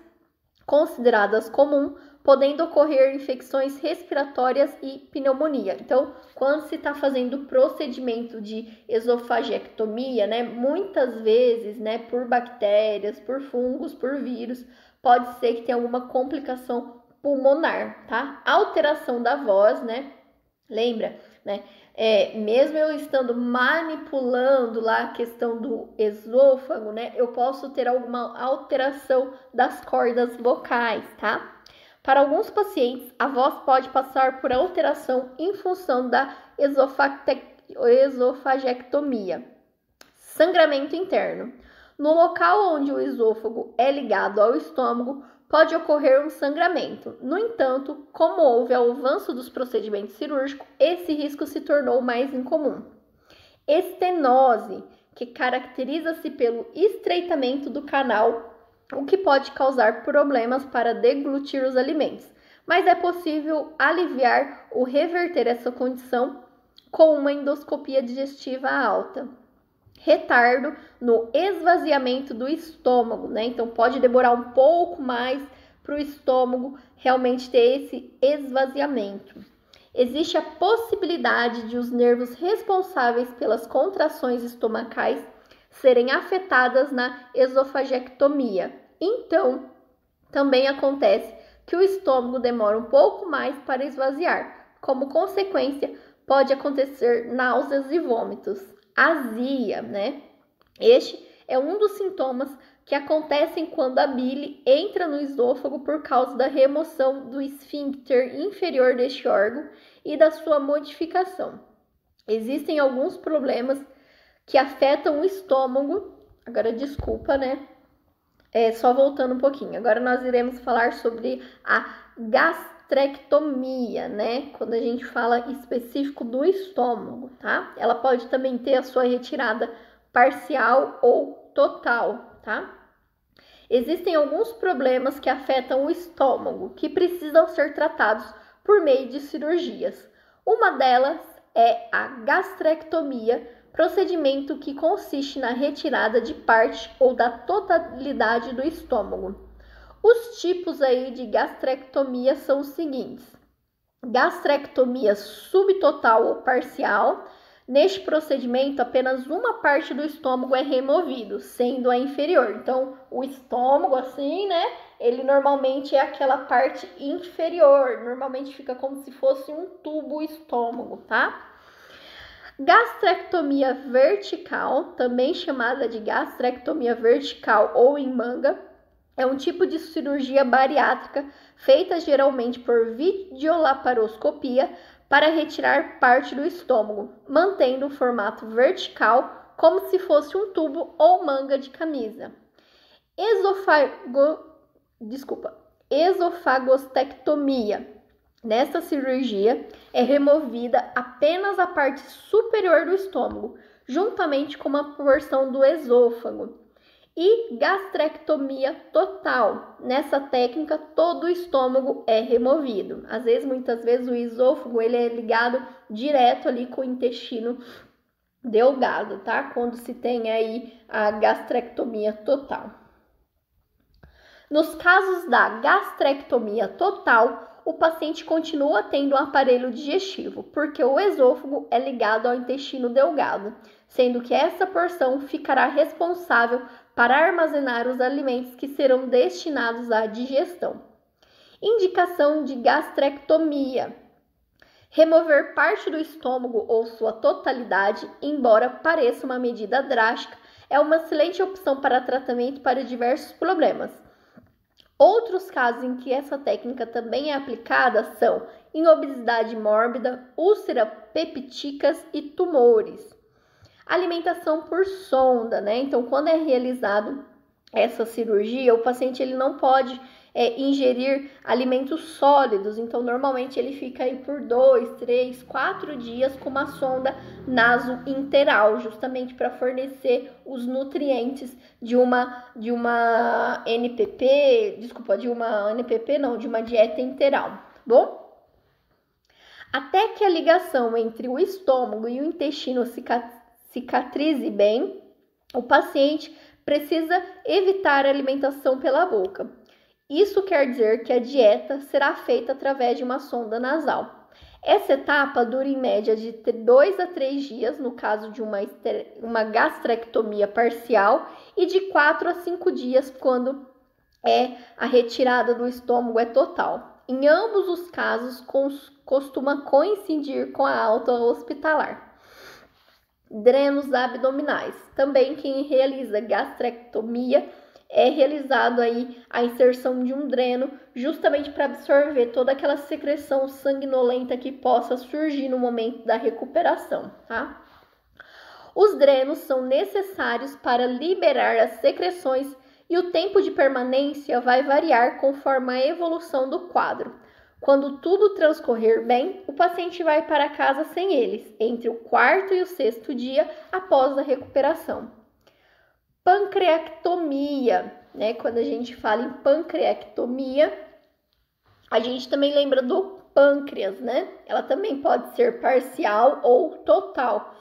consideradas comuns, podendo ocorrer infecções respiratórias e pneumonia. Então, quando se está fazendo o procedimento de esofagectomia, né, muitas vezes, né, por bactérias, por fungos, por vírus, pode ser que tenha alguma complicação pulmonar, tá? Alteração da voz, né? Lembra, né? Mesmo eu estando manipulando lá a questão do esôfago, né? Eu posso ter alguma alteração das cordas vocais, tá? Para alguns pacientes, a voz pode passar por alteração em função da esofagectomia. Sangramento interno. No local onde o esôfago é ligado ao estômago, pode ocorrer um sangramento. No entanto, como houve o avanço dos procedimentos cirúrgicos, esse risco se tornou mais incomum. Estenose, que caracteriza-se pelo estreitamento do canal, o que pode causar problemas para deglutir os alimentos, mas é possível aliviar ou reverter essa condição com uma endoscopia digestiva alta. Retardo no esvaziamento do estômago, né? Então pode demorar um pouco mais para o estômago realmente ter esse esvaziamento. Existe a possibilidade de os nervos responsáveis pelas contrações estomacais serem afetadas na esofagectomia. Então, também acontece que o estômago demora um pouco mais para esvaziar. Como consequência, pode acontecer náuseas e vômitos. Azia, né? Este é um dos sintomas que acontecem quando a bile entra no esôfago por causa da remoção do esfíncter inferior deste órgão e da sua modificação. Existem alguns problemas que afetam o estômago. Agora, desculpa, né? Só voltando um pouquinho. Agora nós iremos falar sobre a gastrectomia, né? Quando a gente fala específico do estômago, tá? Ela pode também ter a sua retirada parcial ou total, tá? Existem alguns problemas que afetam o estômago, que precisam ser tratados por meio de cirurgias. Uma delas é a gastrectomia, procedimento que consiste na retirada de parte ou da totalidade do estômago. Os tipos aí de gastrectomia são os seguintes: gastrectomia subtotal ou parcial. Neste procedimento, apenas uma parte do estômago é removido, sendo a inferior. Então, o estômago, assim, né? Ele normalmente é aquela parte inferior. Normalmente fica como se fosse um tubo estômago, tá? Gastrectomia vertical, também chamada de gastrectomia vertical ou em manga, é um tipo de cirurgia bariátrica feita geralmente por videolaparoscopia para retirar parte do estômago, mantendo o formato vertical como se fosse um tubo ou manga de camisa. Esofagostectomia. Nesta cirurgia é removida apenas a parte superior do estômago, juntamente com uma porção do esôfago. E gastrectomia total. Nessa técnica, todo o estômago é removido. Muitas vezes, o esôfago ele é ligado direto ali com o intestino delgado, tá? Quando se tem aí a gastrectomia total. Nos casos da gastrectomia total, o paciente continua tendo um aparelho digestivo, porque o esôfago é ligado ao intestino delgado, sendo que essa porção ficará responsável para armazenar os alimentos que serão destinados à digestão. Indicação de gastrectomia: remover parte do estômago ou sua totalidade, embora pareça uma medida drástica, é uma excelente opção para tratamento para diversos problemas. Outros casos em que essa técnica também é aplicada são em obesidade mórbida, úlceras peptíticas e tumores. Alimentação por sonda, né? Então, quando é realizado essa cirurgia, o paciente ele não pode ingerir alimentos sólidos. Então, normalmente ele fica aí por 2, 3, 4 dias com uma sonda nasointeral, justamente para fornecer os nutrientes de uma dieta enteral, bom? Até que a ligação entre o estômago e o intestino cicatrize bem, o paciente precisa evitar a alimentação pela boca. Isso quer dizer que a dieta será feita através de uma sonda nasal. Essa etapa dura em média de 2 a 3 dias, no caso de uma gastrectomia parcial, e de 4 a 5 dias quando a retirada do estômago é total. Em ambos os casos, costuma coincidir com a alta hospitalar. Drenos abdominais. Também quem realiza gastrectomia é realizado aí a inserção de um dreno justamente para absorver toda aquela secreção sanguinolenta que possa surgir no momento da recuperação, tá? Os drenos são necessários para liberar as secreções e o tempo de permanência vai variar conforme a evolução do quadro. Quando tudo transcorrer bem, o paciente vai para casa sem eles, entre o 4º e o 6º dia após a recuperação. Pancreectomia, né? Quando a gente fala em pancreectomia, a gente também lembra do pâncreas, né? Ela também pode ser parcial ou total.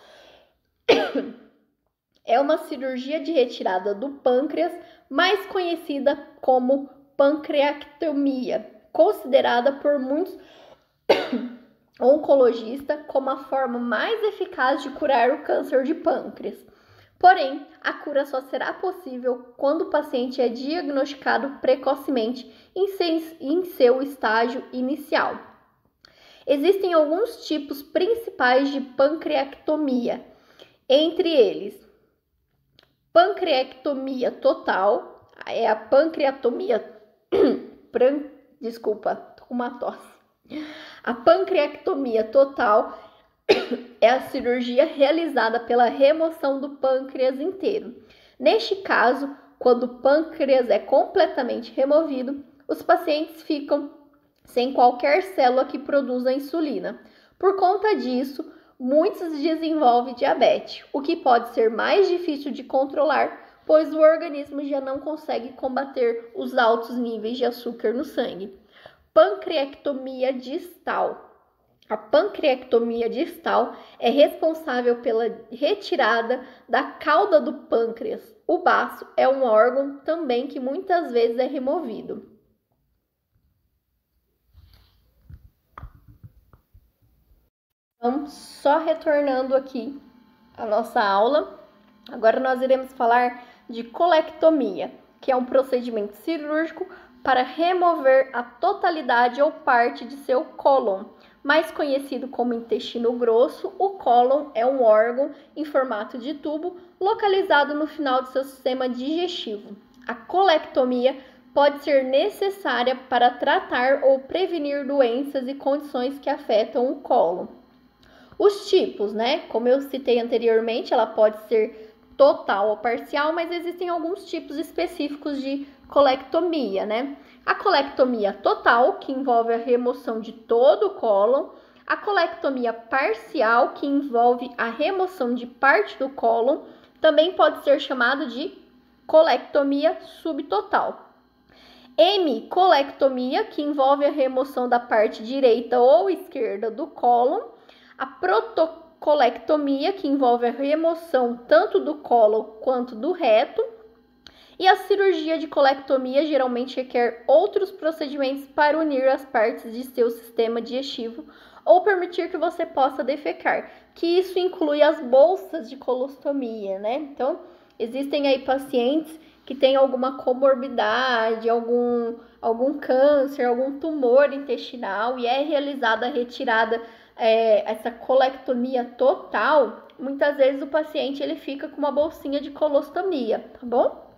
É uma cirurgia de retirada do pâncreas, mais conhecida como pancreectomia, considerada por muitos oncologistas como a forma mais eficaz de curar o câncer de pâncreas. Porém, a cura só será possível quando o paciente é diagnosticado precocemente em seu estágio inicial. Existem alguns tipos principais de pancreectomia, entre eles: pancreectomia total, é a pancreatomia tô com uma tosse. A pancreectomia total é a cirurgia realizada pela remoção do pâncreas inteiro. Neste caso, quando o pâncreas é completamente removido, os pacientes ficam sem qualquer célula que produza insulina. Por conta disso, muitos desenvolvem diabetes, o que pode ser mais difícil de controlar, pois o organismo já não consegue combater os altos níveis de açúcar no sangue. Pancreectomia distal. A pancreectomia distal é responsável pela retirada da cauda do pâncreas. O baço é um órgão também que muitas vezes é removido. Então, só retornando aqui a nossa aula, agora nós iremos falar de colectomia, que é um procedimento cirúrgico para remover a totalidade ou parte de seu cólon. Mais conhecido como intestino grosso, o cólon é um órgão em formato de tubo localizado no final do seu sistema digestivo. A colectomia pode ser necessária para tratar ou prevenir doenças e condições que afetam o cólon. Os tipos, né? Como eu citei anteriormente, ela pode ser total ou parcial, mas existem alguns tipos específicos de colectomia, né? A colectomia total, que envolve a remoção de todo o cólon, a colectomia parcial, que envolve a remoção de parte do cólon, também pode ser chamado de colectomia subtotal. Hemicolectomia, que envolve a remoção da parte direita ou esquerda do cólon, a protocolectomia, que envolve a remoção tanto do cólon quanto do reto, e a cirurgia de colectomia geralmente requer outros procedimentos para unir as partes de seu sistema digestivo ou permitir que você possa defecar, que isso inclui as bolsas de colostomia, né? Então, existem aí pacientes que têm alguma comorbidade, algum câncer, algum tumor intestinal e é realizada a retirada, essa colectomia total. Muitas vezes o paciente ele fica com uma bolsinha de colostomia, tá bom?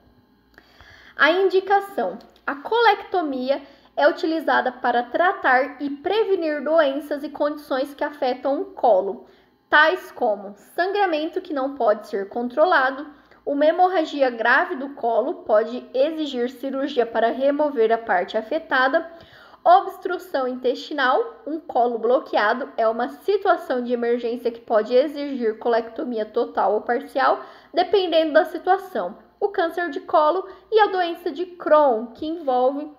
A indicação: a colectomia é utilizada para tratar e prevenir doenças e condições que afetam o cólon, tais como sangramento que não pode ser controlado, uma hemorragia grave do colo pode exigir cirurgia para remover a parte afetada, obstrução intestinal, um colo bloqueado é uma situação de emergência que pode exigir colectomia total ou parcial, dependendo da situação. O câncer de colo e a doença de Crohn, que envolve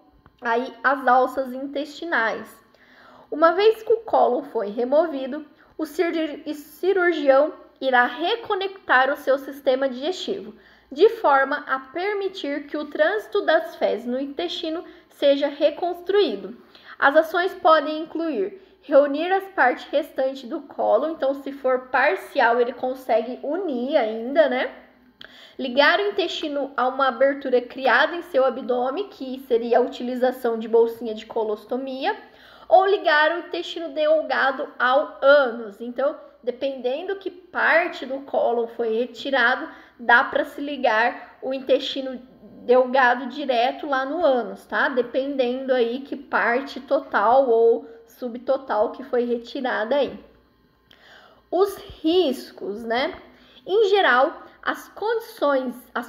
aí as alças intestinais. Uma vez que o cólon foi removido, o cirurgião irá reconectar o seu sistema digestivo, de forma a permitir que o trânsito das fezes no intestino seja reconstruído. As ações podem incluir reunir as partes restantes do cólon, então se for parcial ele consegue unir ainda, né? Ligar o intestino a uma abertura criada em seu abdômen, que seria a utilização de bolsinha de colostomia, ou ligar o intestino delgado ao ânus. Então, dependendo que parte do cólon foi retirado, dá para se ligar o intestino delgado direto lá no ânus, tá? Dependendo aí que parte total ou subtotal que foi retirada aí. Os riscos, né? Em geral, as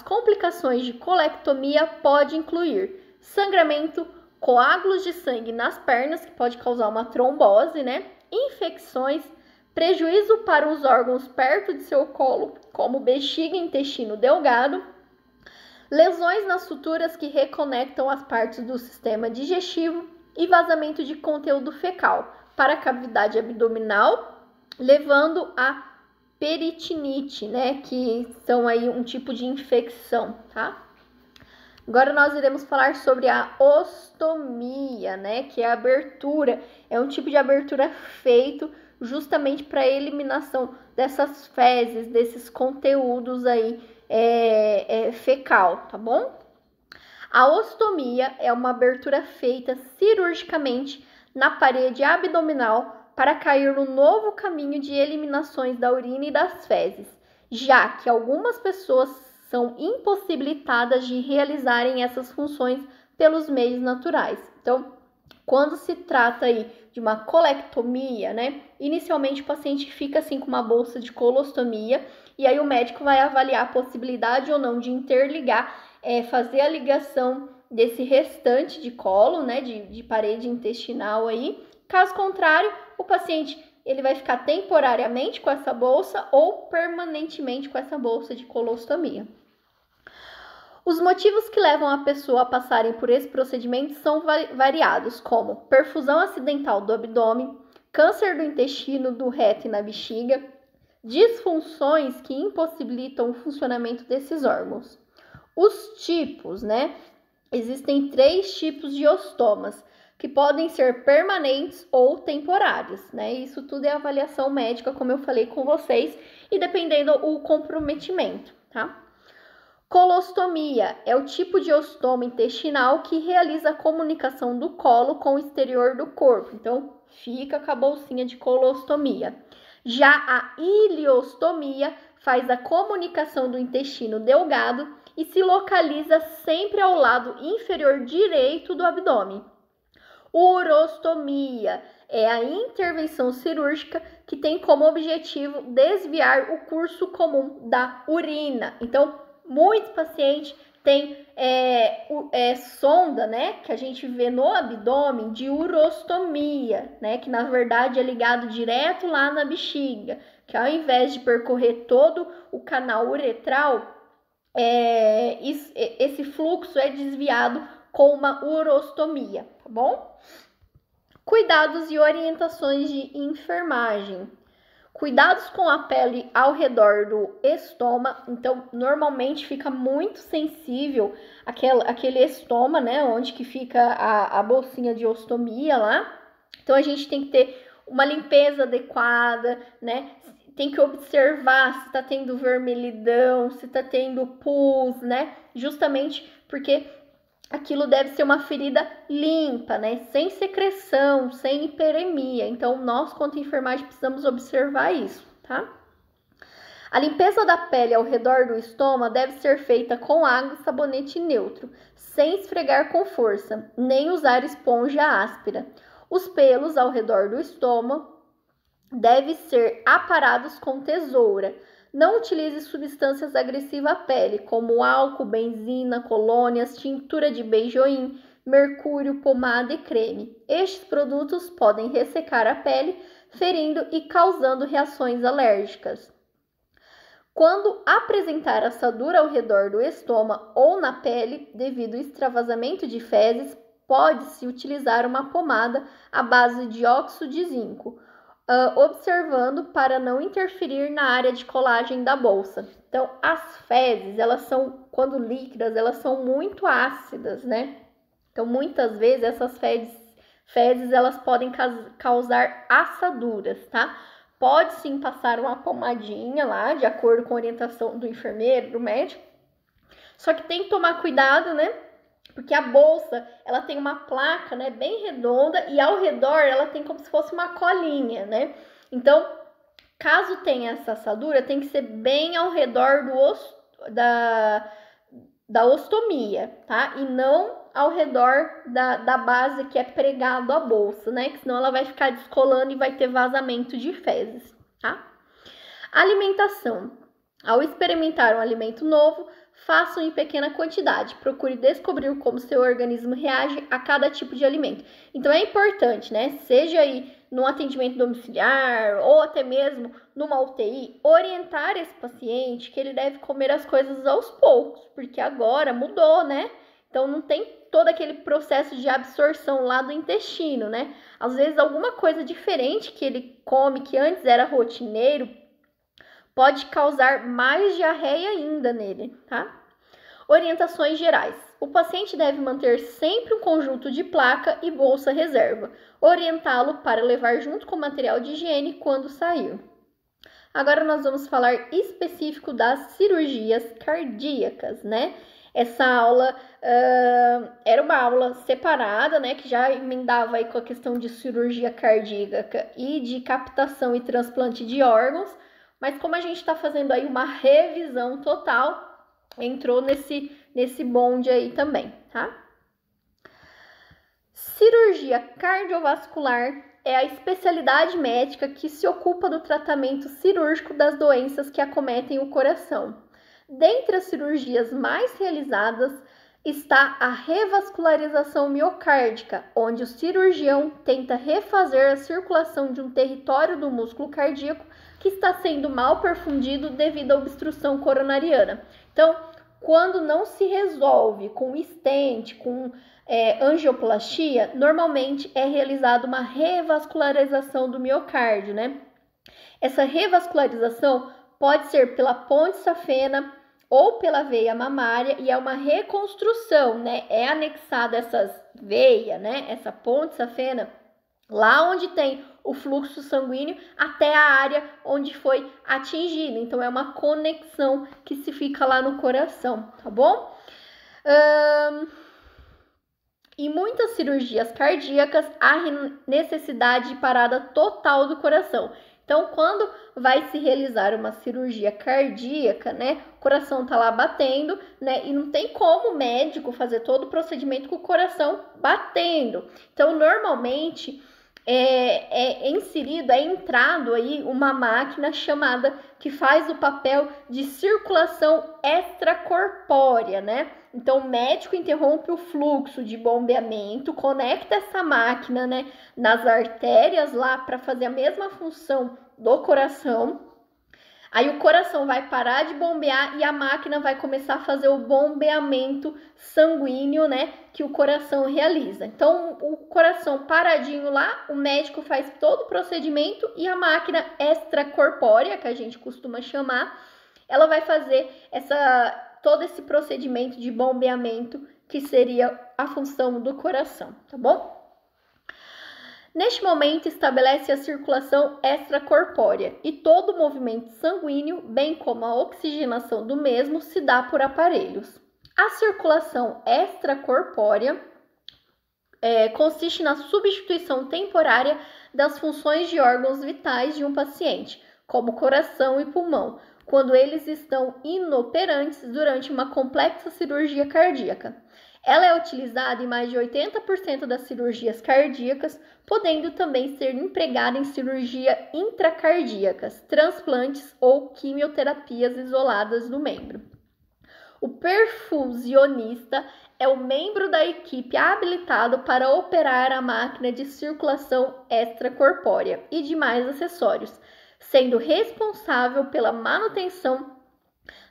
complicações de colectomia podem incluir sangramento, coágulos de sangue nas pernas, que pode causar uma trombose, né? Infecções, prejuízo para os órgãos perto de seu colo, como bexiga e intestino delgado, lesões nas suturas que reconectam as partes do sistema digestivo e vazamento de conteúdo fecal para a cavidade abdominal, levando a peritinite, né, que são aí um tipo de infecção, tá? Agora nós iremos falar sobre a ostomia, né, que é a abertura, é um tipo de abertura feito justamente para a eliminação dessas fezes, desses conteúdos aí fecal, tá bom? A ostomia é uma abertura feita cirurgicamente na parede abdominal para cair no novo caminho de eliminações da urina e das fezes, já que algumas pessoas são impossibilitadas de realizarem essas funções pelos meios naturais. Então, quando se trata aí de uma colectomia, né, inicialmente o paciente fica assim com uma bolsa de colostomia e aí o médico vai avaliar a possibilidade ou não de interligar, fazer a ligação desse restante de cólon, né, de parede intestinal aí. Caso contrário, o paciente ele vai ficar temporariamente com essa bolsa ou permanentemente com essa bolsa de colostomia. Os motivos que levam a pessoa a passarem por esse procedimento são variados, como perfusão acidental do abdômen, câncer do intestino, do reto e na bexiga, disfunções que impossibilitam o funcionamento desses órgãos. Os tipos, né? Existem 3 tipos de ostomas, que podem ser permanentes ou temporários, né? Isso tudo é avaliação médica, como eu falei com vocês, e dependendo do comprometimento, tá? Colostomia é o tipo de ostoma intestinal que realiza a comunicação do colo com o exterior do corpo. Então, fica com a bolsinha de colostomia. Já a ileostomia faz a comunicação do intestino delgado e se localiza sempre ao lado inferior direito do abdômen. Urostomia é a intervenção cirúrgica que tem como objetivo desviar o curso comum da urina. Então, muitos pacientes têm sonda, né, que a gente vê no abdômen de urostomia, né, que na verdade é ligado direto lá na bexiga, que ao invés de percorrer todo o canal uretral, esse fluxo é desviado com uma urostomia, tá bom? Cuidados e orientações de enfermagem. Cuidados com a pele ao redor do estômago. Então, normalmente fica muito sensível aquele estômago, né? Onde que fica a bolsinha de ostomia lá. Então, a gente tem que ter uma limpeza adequada, né? Tem que observar se tá tendo vermelhidão, se tá tendo pus, né? Justamente porque aquilo deve ser uma ferida limpa, né? Sem secreção, sem hiperemia. Então, nós, quanto enfermagem, precisamos observar isso, tá? A limpeza da pele ao redor do estômago deve ser feita com água e sabonete neutro, sem esfregar com força, nem usar esponja áspera. Os pelos ao redor do estômago devem ser aparados com tesoura. Não utilize substâncias agressivas à pele, como álcool, benzina, colônias, tintura de beijoim, mercúrio, pomada e creme. Estes produtos podem ressecar a pele, ferindo e causando reações alérgicas. Quando apresentar assadura ao redor do estômago ou na pele, devido ao extravasamento de fezes, pode-se utilizar uma pomada à base de óxido de zinco, observando para não interferir na área de colagem da bolsa. Então, as fezes, elas são, quando líquidas, elas são muito ácidas, né? Então, muitas vezes, essas fezes elas podem causar assaduras, tá? Pode sim passar uma pomadinha lá, de acordo com a orientação do enfermeiro, do médico. Só que tem que tomar cuidado, né? Porque a bolsa, ela tem uma placa, né, bem redonda e ao redor ela tem como se fosse uma colinha, né? Então, caso tenha essa assadura, tem que ser bem ao redor da ostomia, tá? E não ao redor da base que é pregado a bolsa, né? Que senão ela vai ficar descolando e vai ter vazamento de fezes, tá? Alimentação. Ao experimentar um alimento novo, façam em pequena quantidade. Procure descobrir como seu organismo reage a cada tipo de alimento. Então, é importante, né? Seja aí num atendimento domiciliar ou até mesmo numa UTI, orientar esse paciente que ele deve comer as coisas aos poucos, porque agora mudou, né? Então, não tem todo aquele processo de absorção lá do intestino, né? Às vezes, alguma coisa diferente que ele come, que antes era rotineiro, pode causar mais diarreia ainda nele, tá? Orientações gerais. O paciente deve manter sempre um conjunto de placa e bolsa reserva. Orientá-lo para levar junto com o material de higiene quando sair. Agora nós vamos falar específico das cirurgias cardíacas, né? Essa aula era uma aula separada, né? Que já emendava aí com a questão de cirurgia cardíaca e de captação e transplante de órgãos. Mas como a gente está fazendo aí uma revisão total, entrou nesse bonde aí também, tá? Cirurgia cardiovascular é a especialidade médica que se ocupa do tratamento cirúrgico das doenças que acometem o coração. Dentre as cirurgias mais realizadas está a revascularização miocárdica, onde o cirurgião tenta refazer a circulação de um território do músculo cardíaco que está sendo mal perfundido devido à obstrução coronariana. Então, quando não se resolve com stent, com angioplastia, normalmente é realizada uma revascularização do miocárdio, né? Essa revascularização pode ser pela ponte safena ou pela veia mamária e é uma reconstrução, né? É anexada essas veias, né? Essa ponte safena lá onde tem o fluxo sanguíneo até a área onde foi atingida. Então, é uma conexão que se fica lá no coração, tá bom? Em muitas cirurgias cardíacas, há necessidade de parada total do coração. Então, quando vai se realizar uma cirurgia cardíaca, né, o coração tá lá batendo, né, e não tem como o médico fazer todo o procedimento com o coração batendo. Então, normalmente, é entrado aí uma máquina chamada que faz o papel de circulação extracorpórea, né? Então, o médico interrompe o fluxo de bombeamento, conecta essa máquina, né, nas artérias lá para fazer a mesma função do coração. Aí o coração vai parar de bombear e a máquina vai começar a fazer o bombeamento sanguíneo, né, que o coração realiza. Então, o coração paradinho lá, o médico faz todo o procedimento e a máquina extracorpórea, que a gente costuma chamar, ela vai fazer todo esse procedimento de bombeamento que seria a função do coração, tá bom? Neste momento, estabelece a circulação extracorpórea e todo o movimento sanguíneo, bem como a oxigenação do mesmo, se dá por aparelhos. A circulação extracorpórea consiste na substituição temporária das funções de órgãos vitais de um paciente, como coração e pulmão, quando eles estão inoperantes durante uma complexa cirurgia cardíaca. Ela é utilizada em mais de 80% das cirurgias cardíacas, podendo também ser empregada em cirurgia intracardíacas, transplantes ou quimioterapias isoladas do membro. O perfusionista é o membro da equipe habilitado para operar a máquina de circulação extracorpórea e demais acessórios, sendo responsável pela manutenção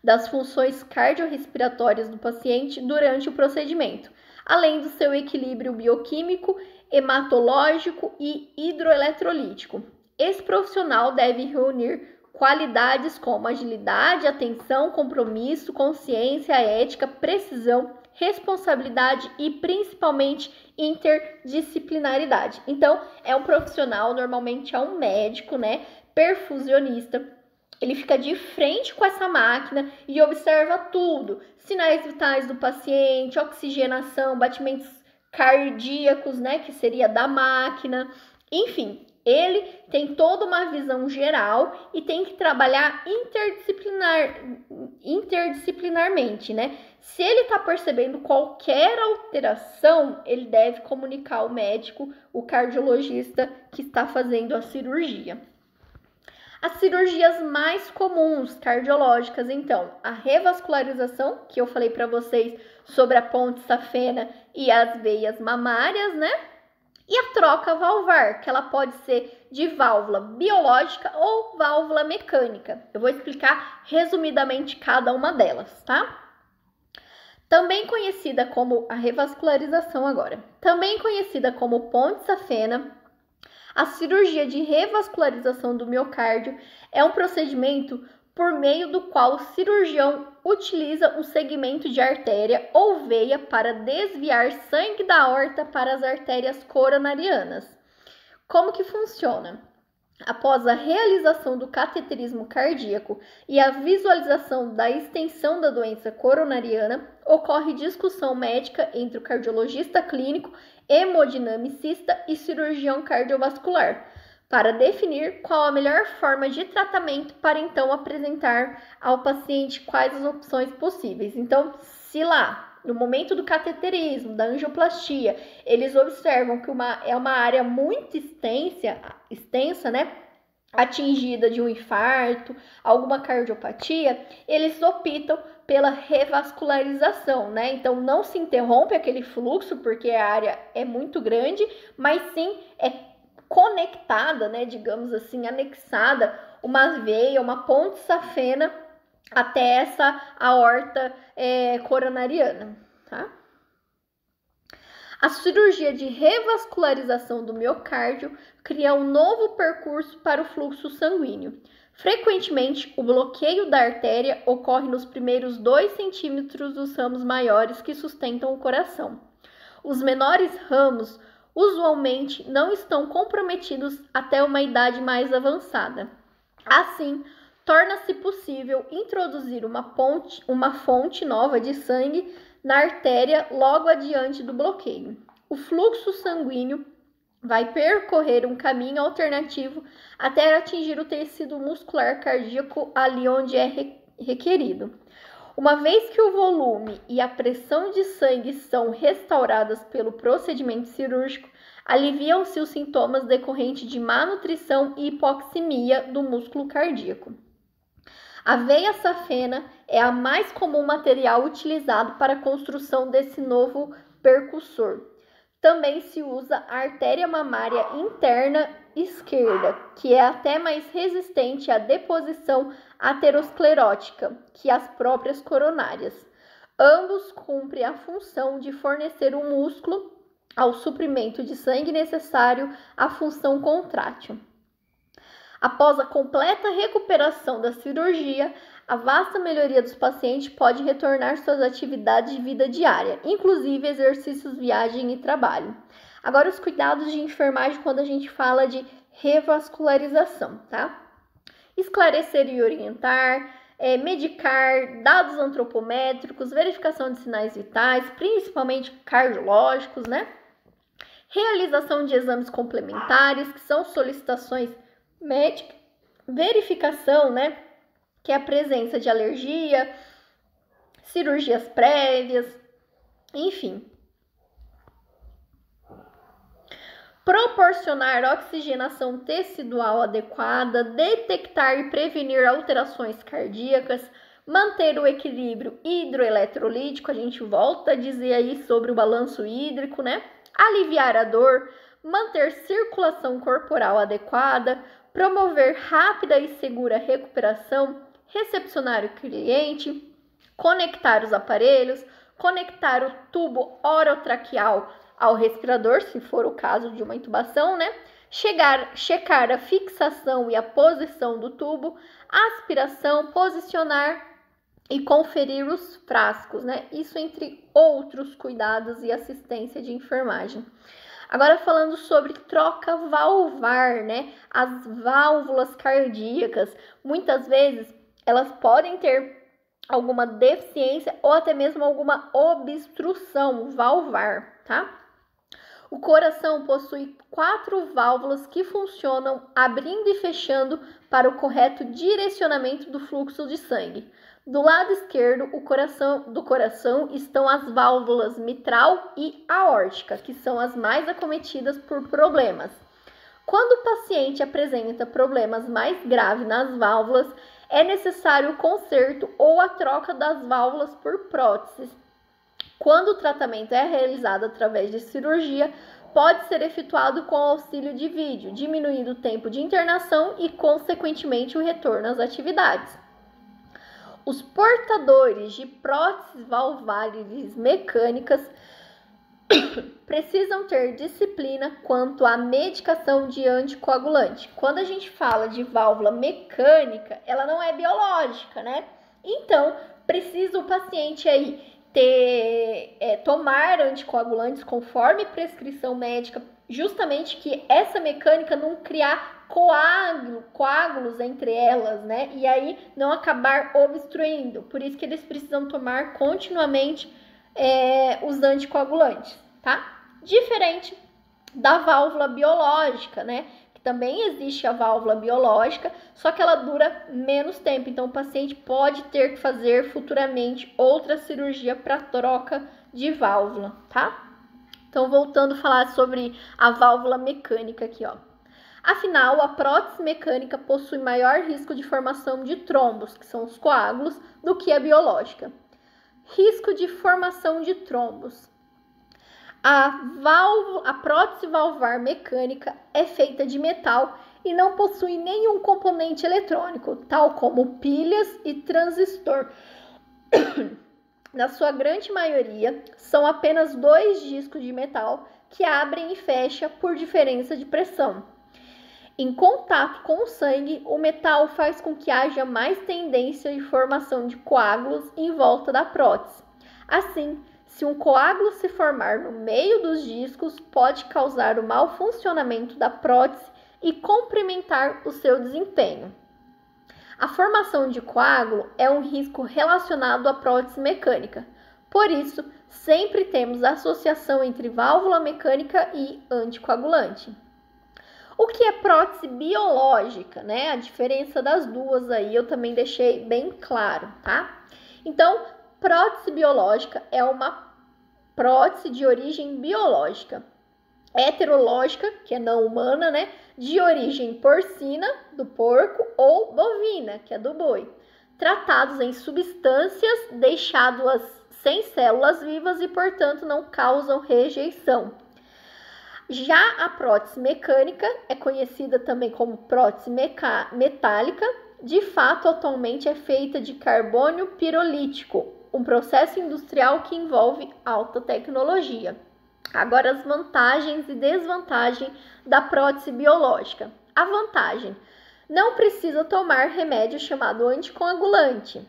das funções cardiorrespiratórias do paciente durante o procedimento, além do seu equilíbrio bioquímico, hematológico e hidroeletrolítico. Esse profissional deve reunir qualidades como agilidade, atenção, compromisso, consciência, ética, precisão, responsabilidade e principalmente interdisciplinaridade. Então, é um profissional, normalmente é um médico, né, perfusionista. Ele fica de frente com essa máquina e observa tudo, sinais vitais do paciente, oxigenação, batimentos cardíacos, né, que seria da máquina, enfim, ele tem toda uma visão geral e tem que trabalhar interdisciplinarmente, né? Se ele está percebendo qualquer alteração, ele deve comunicar ao médico, o cardiologista que está fazendo a cirurgia. As cirurgias mais comuns cardiológicas, então, a revascularização, que eu falei para vocês sobre a ponte safena e as veias mamárias, né? E a troca valvar, que ela pode ser de válvula biológica ou válvula mecânica. Eu vou explicar resumidamente cada uma delas, tá? Também conhecida como a revascularização agora. Também conhecida como ponte safena, a cirurgia de revascularização do miocárdio é um procedimento por meio do qual o cirurgião utiliza um segmento de artéria ou veia para desviar sangue da aorta para as artérias coronarianas. Como que funciona? Após a realização do cateterismo cardíaco e a visualização da extensão da doença coronariana, ocorre discussão médica entre o cardiologista clínico, hemodinamicista e cirurgião cardiovascular, para definir qual a melhor forma de tratamento para então apresentar ao paciente quais as opções possíveis. Então, se lá, no momento do cateterismo, da angioplastia, eles observam que é uma área muito extensa, né? Atingida de um infarto, alguma cardiopatia, eles optam pela revascularização, né? Então, não se interrompe aquele fluxo, porque a área é muito grande, mas sim é conectada, né? Digamos assim, anexada uma veia, uma ponte safena até essa aorta coronariana, tá? A cirurgia de revascularização do miocárdio cria um novo percurso para o fluxo sanguíneo. Frequentemente, o bloqueio da artéria ocorre nos primeiros 2 centímetros dos ramos maiores que sustentam o coração. Os menores ramos usualmente não estão comprometidos até uma idade mais avançada. Assim, torna-se possível introduzir uma fonte nova de sangue na artéria logo adiante do bloqueio. O fluxo sanguíneo vai percorrer um caminho alternativo até atingir o tecido muscular cardíaco ali onde é requerido. Uma vez que o volume e a pressão de sangue são restauradas pelo procedimento cirúrgico, aliviam-se os sintomas decorrentes de má nutrição e hipoxemia do músculo cardíaco. A veia safena é a mais comum material utilizado para a construção desse novo percussor. Também se usa a artéria mamária interna esquerda, que é até mais resistente à deposição aterosclerótica que as próprias coronárias. Ambos cumprem a função de fornecer o músculo ao suprimento de sangue necessário à função contrátil. Após a completa recuperação da cirurgia, a vasta maioria dos pacientes pode retornar suas atividades de vida diária, inclusive exercícios, viagem e trabalho. Agora, os cuidados de enfermagem quando a gente fala de revascularização, tá? Esclarecer e orientar, medicar, dados antropométricos, verificação de sinais vitais, principalmente cardiológicos, né? Realização de exames complementares, que são solicitações médicas, verificação, né? Que é a presença de alergia, cirurgias prévias, enfim. Proporcionar oxigenação tecidual adequada, detectar e prevenir alterações cardíacas, manter o equilíbrio hidroeletrolítico, a gente volta a dizer aí sobre o balanço hídrico, né? Aliviar a dor, manter circulação corporal adequada, promover rápida e segura recuperação, recepcionar o cliente, conectar os aparelhos, conectar o tubo orotraqueal ao respirador, se for o caso de uma intubação, né? Checar a fixação e a posição do tubo, aspiração, posicionar e conferir os frascos, né? Isso entre outros cuidados e assistência de enfermagem. Agora falando sobre troca valvar, né? As válvulas cardíacas, muitas vezes elas podem ter alguma deficiência ou até mesmo alguma obstrução valvar, tá? O coração possui 4 válvulas que funcionam abrindo e fechando para o correto direcionamento do fluxo de sangue. Do lado esquerdo do coração estão as válvulas mitral e aórtica, que são as mais acometidas por problemas. Quando o paciente apresenta problemas mais graves nas válvulas, é necessário o conserto ou a troca das válvulas por próteses. Quando o tratamento é realizado através de cirurgia, pode ser efetuado com auxílio de vídeo, diminuindo o tempo de internação e, consequentemente, o retorno às atividades. Os portadores de próteses valvares mecânicas precisam ter disciplina quanto à medicação de anticoagulante. Quando a gente fala de válvula mecânica, ela não é biológica, né? Então, precisa o paciente aí tomar anticoagulantes conforme prescrição médica, justamente que essa mecânica não criar coágulos entre elas, né? E aí não acabar obstruindo. Por isso que eles precisam tomar continuamente os anticoagulantes, tá? Diferente da válvula biológica, né? Que também existe a válvula biológica, só que ela dura menos tempo. Então, o paciente pode ter que fazer futuramente outra cirurgia para troca de válvula, tá? Então, voltando a falar sobre a válvula mecânica aqui, ó. Afinal, a prótese mecânica possui maior risco de formação de trombos, que são os coágulos, do que a biológica. Risco de formação de trombos. A prótese valvar mecânica é feita de metal e não possui nenhum componente eletrônico, tal como pilhas e transistor. na sua grande maioria, são apenas 2 discos de metal que abrem e fecham por diferença de pressão. Em contato com o sangue, o metal faz com que haja mais tendência de formação de coágulos em volta da prótese. Assim, se um coágulo se formar no meio dos discos, pode causar o mau funcionamento da prótese e comprometer o seu desempenho. A formação de coágulo é um risco relacionado à prótese mecânica. Por isso, sempre temos associação entre válvula mecânica e anticoagulante. O que é prótese biológica, né? A diferença das duas aí eu também deixei bem claro, tá? Então, prótese biológica é uma prótese de origem biológica. Heterológica, que é não humana, né? De origem porcina, do porco, ou bovina, que é do boi. Tratados em substâncias deixadas sem células vivas e, portanto, não causam rejeição. Já a prótese mecânica é conhecida também como prótese metálica. De fato, atualmente é feita de carbônio pirolítico, um processo industrial que envolve alta tecnologia. Agora, as vantagens e desvantagens da prótese biológica. A vantagem: não precisa tomar remédio chamado anticoagulante.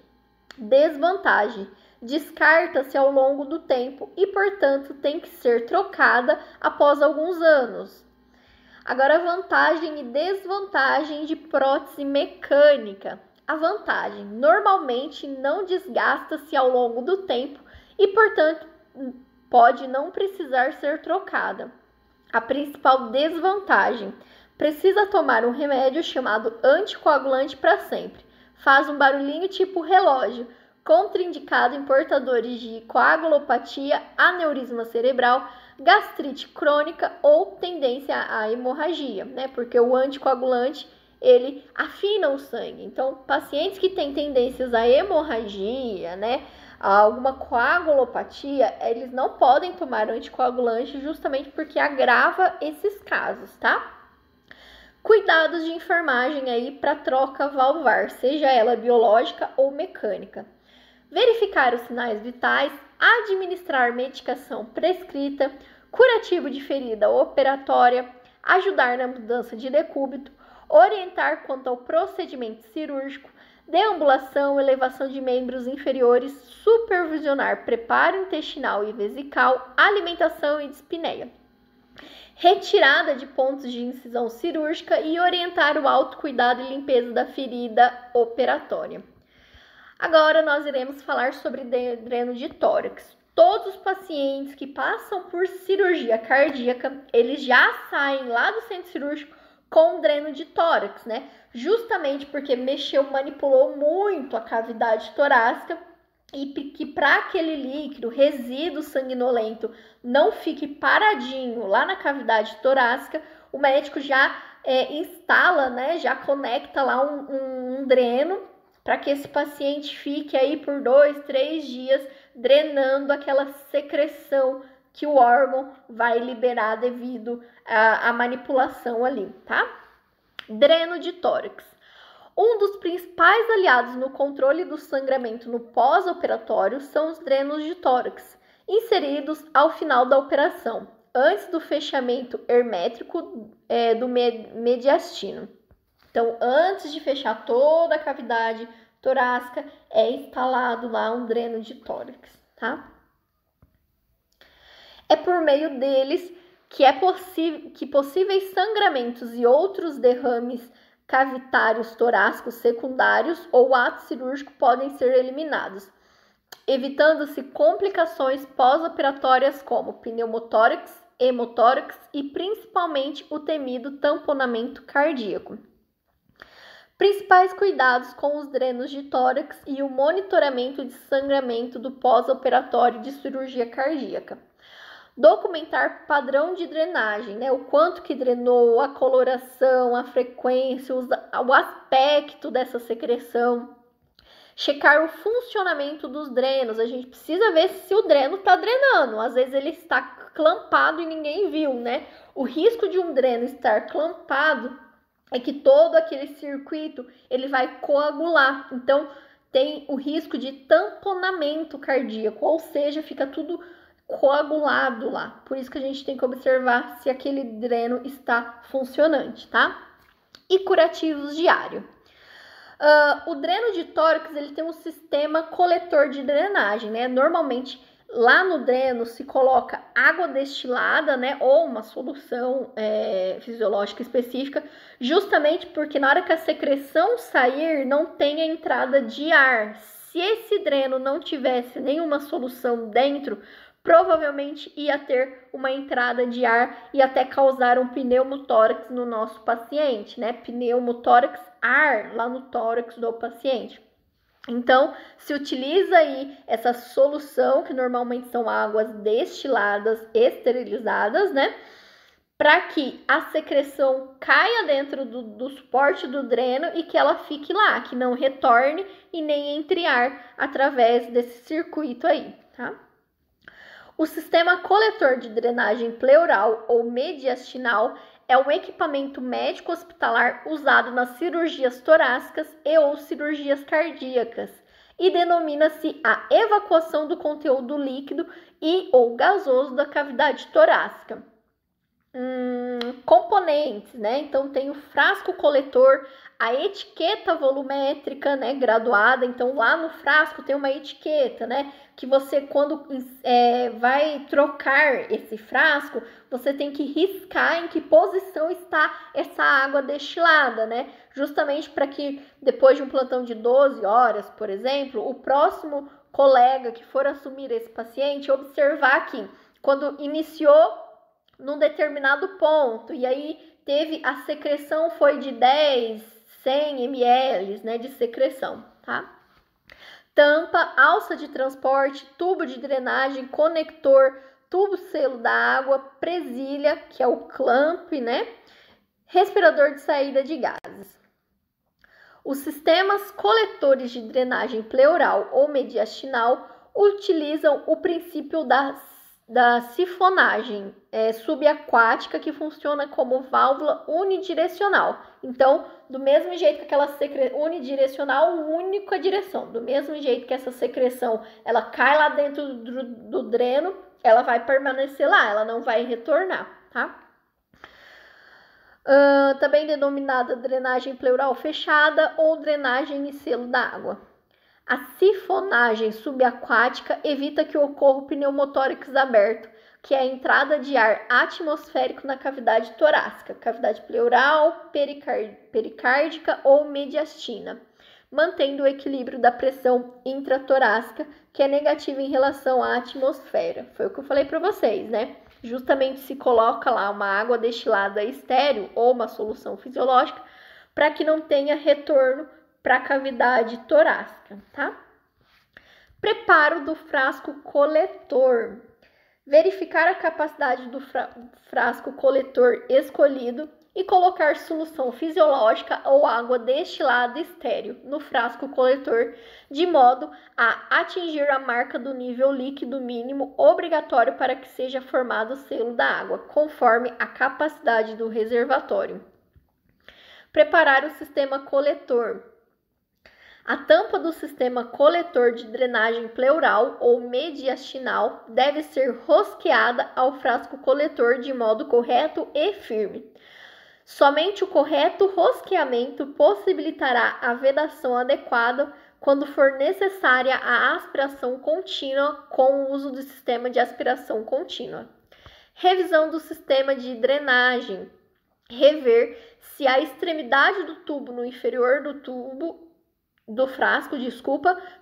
Desvantagem: descarta-se ao longo do tempo e, portanto, tem que ser trocada após alguns anos. Agora, vantagem e desvantagem de prótese mecânica. A vantagem: normalmente não desgasta-se ao longo do tempo e, portanto, pode não precisar ser trocada. A principal desvantagem: precisa tomar um remédio chamado anticoagulante para sempre. Faz um barulhinho tipo relógio, contraindicado em portadores de coagulopatia, aneurisma cerebral, gastrite crônica ou tendência à hemorragia, né? Porque o anticoagulante, ele afina o sangue. Então, pacientes que têm tendências à hemorragia, né, a alguma coagulopatia, eles não podem tomar anticoagulante justamente porque agrava esses casos, tá? Cuidados de enfermagem aí para troca valvar, seja ela biológica ou mecânica. Verificar os sinais vitais, administrar medicação prescrita, curativo de ferida operatória, ajudar na mudança de decúbito, orientar quanto ao procedimento cirúrgico, deambulação, elevação de membros inferiores, supervisionar preparo intestinal e vesical, alimentação e dispneia. Retirada de pontos de incisão cirúrgica e orientar o autocuidado e limpeza da ferida operatória. Agora nós iremos falar sobre dreno de tórax. Todos os pacientes que passam por cirurgia cardíaca, eles já saem lá do centro cirúrgico com dreno de tórax, né? Justamente porque manipulou muito a cavidade torácica e que para aquele líquido, resíduo sanguinolento, não fique paradinho lá na cavidade torácica, o médico já instala, né? Já conecta lá um dreno para que esse paciente fique aí por 2, 3 dias drenando aquela secreção que o órgão vai liberar devido à manipulação ali, tá? Dreno de tórax. Um dos principais aliados no controle do sangramento no pós-operatório são os drenos de tórax, inseridos ao final da operação, antes do fechamento hermético do mediastino. Então, antes de fechar toda a cavidade torácica, é instalado lá um dreno de tórax, tá? É por meio deles que possíveis sangramentos e outros derrames cavitários torácicos secundários ou ato cirúrgico podem ser eliminados, evitando-se complicações pós-operatórias como pneumotórax, hemotórax e principalmente o temido tamponamento cardíaco. Principais cuidados com os drenos de tórax e o monitoramento de sangramento do pós-operatório de cirurgia cardíaca. Documentar padrão de drenagem, né? O quanto que drenou, a coloração, a frequência, o aspecto dessa secreção. Checar o funcionamento dos drenos. A gente precisa ver se o dreno está drenando. Às vezes ele está clampado e ninguém viu, né? O risco de um dreno estar clampado é que todo aquele circuito ele vai coagular. Então, tem o risco de tamponamento cardíaco, ou seja, fica tudo coagulado lá. Por isso que a gente tem que observar se aquele dreno está funcionante, tá? E curativos diário. O dreno de tórax, ele tem um sistema coletor de drenagem, né? Normalmente, lá no dreno se coloca água destilada, né? Ou uma solução fisiológica específica, justamente porque na hora que a secreção sair, não tem a entrada de ar. Se esse dreno não tivesse nenhuma solução dentro, provavelmente ia ter uma entrada de ar e até causar um pneumotórax no nosso paciente, né? Pneumotórax, ar lá no tórax do paciente. Então, se utiliza aí essa solução, que normalmente são águas destiladas, esterilizadas, né? Para que a secreção caia dentro do suporte do dreno e que ela fique lá, que não retorne e nem entre ar através desse circuito aí, tá? O sistema coletor de drenagem pleural ou mediastinal é um equipamento médico hospitalar usado nas cirurgias torácicas e ou cirurgias cardíacas e denomina-se a evacuação do conteúdo líquido e ou gasoso da cavidade torácica. Componentes, né? Então tem o frasco coletor, a etiqueta volumétrica, né, graduada. Então lá no frasco tem uma etiqueta, né, que você quando vai trocar esse frasco, você tem que riscar em que posição está essa água destilada, né? Justamente para que depois de um plantão de 12 horas, por exemplo, o próximo colega que for assumir esse paciente observar que quando iniciou num determinado ponto, e aí teve a secreção foi de 10, 100 ml, né, de secreção, tá? Tampa, alça de transporte, tubo de drenagem, conector, tubo selo da água, presilha, que é o clamp, né? Respirador de saída de gases. Os sistemas coletores de drenagem pleural ou mediastinal utilizam o princípio da sifonagem subaquática, que funciona como válvula unidirecional. Então, do mesmo jeito que aquela unidirecional, única direção, do mesmo jeito que essa secreção ela cai lá dentro do dreno, ela vai permanecer lá, ela não vai retornar, tá? Também denominada drenagem pleural fechada ou drenagem em selo d'água. A sifonagem subaquática evita que ocorra o pneumotórax aberto, que é a entrada de ar atmosférico na cavidade torácica, cavidade pleural, pericárdica ou mediastina, mantendo o equilíbrio da pressão intratorácica, que é negativa em relação à atmosfera. Foi o que eu falei para vocês, né? Justamente se coloca lá uma água destilada estéril ou uma solução fisiológica para que não tenha retorno para a cavidade torácica, tá? Preparo do frasco coletor. Verificar a capacidade do frasco coletor escolhido e colocar solução fisiológica ou água destilada estéril no frasco coletor, de modo a atingir a marca do nível líquido mínimo obrigatório para que seja formado o selo da água, conforme a capacidade do reservatório. Preparar o sistema coletor. A tampa do sistema coletor de drenagem pleural ou mediastinal deve ser rosqueada ao frasco coletor de modo correto e firme. Somente o correto rosqueamento possibilitará a vedação adequada quando for necessária a aspiração contínua com o uso do sistema de aspiração contínua. Revisão do sistema de drenagem. Rever se a extremidade do tubo no inferior do frasco,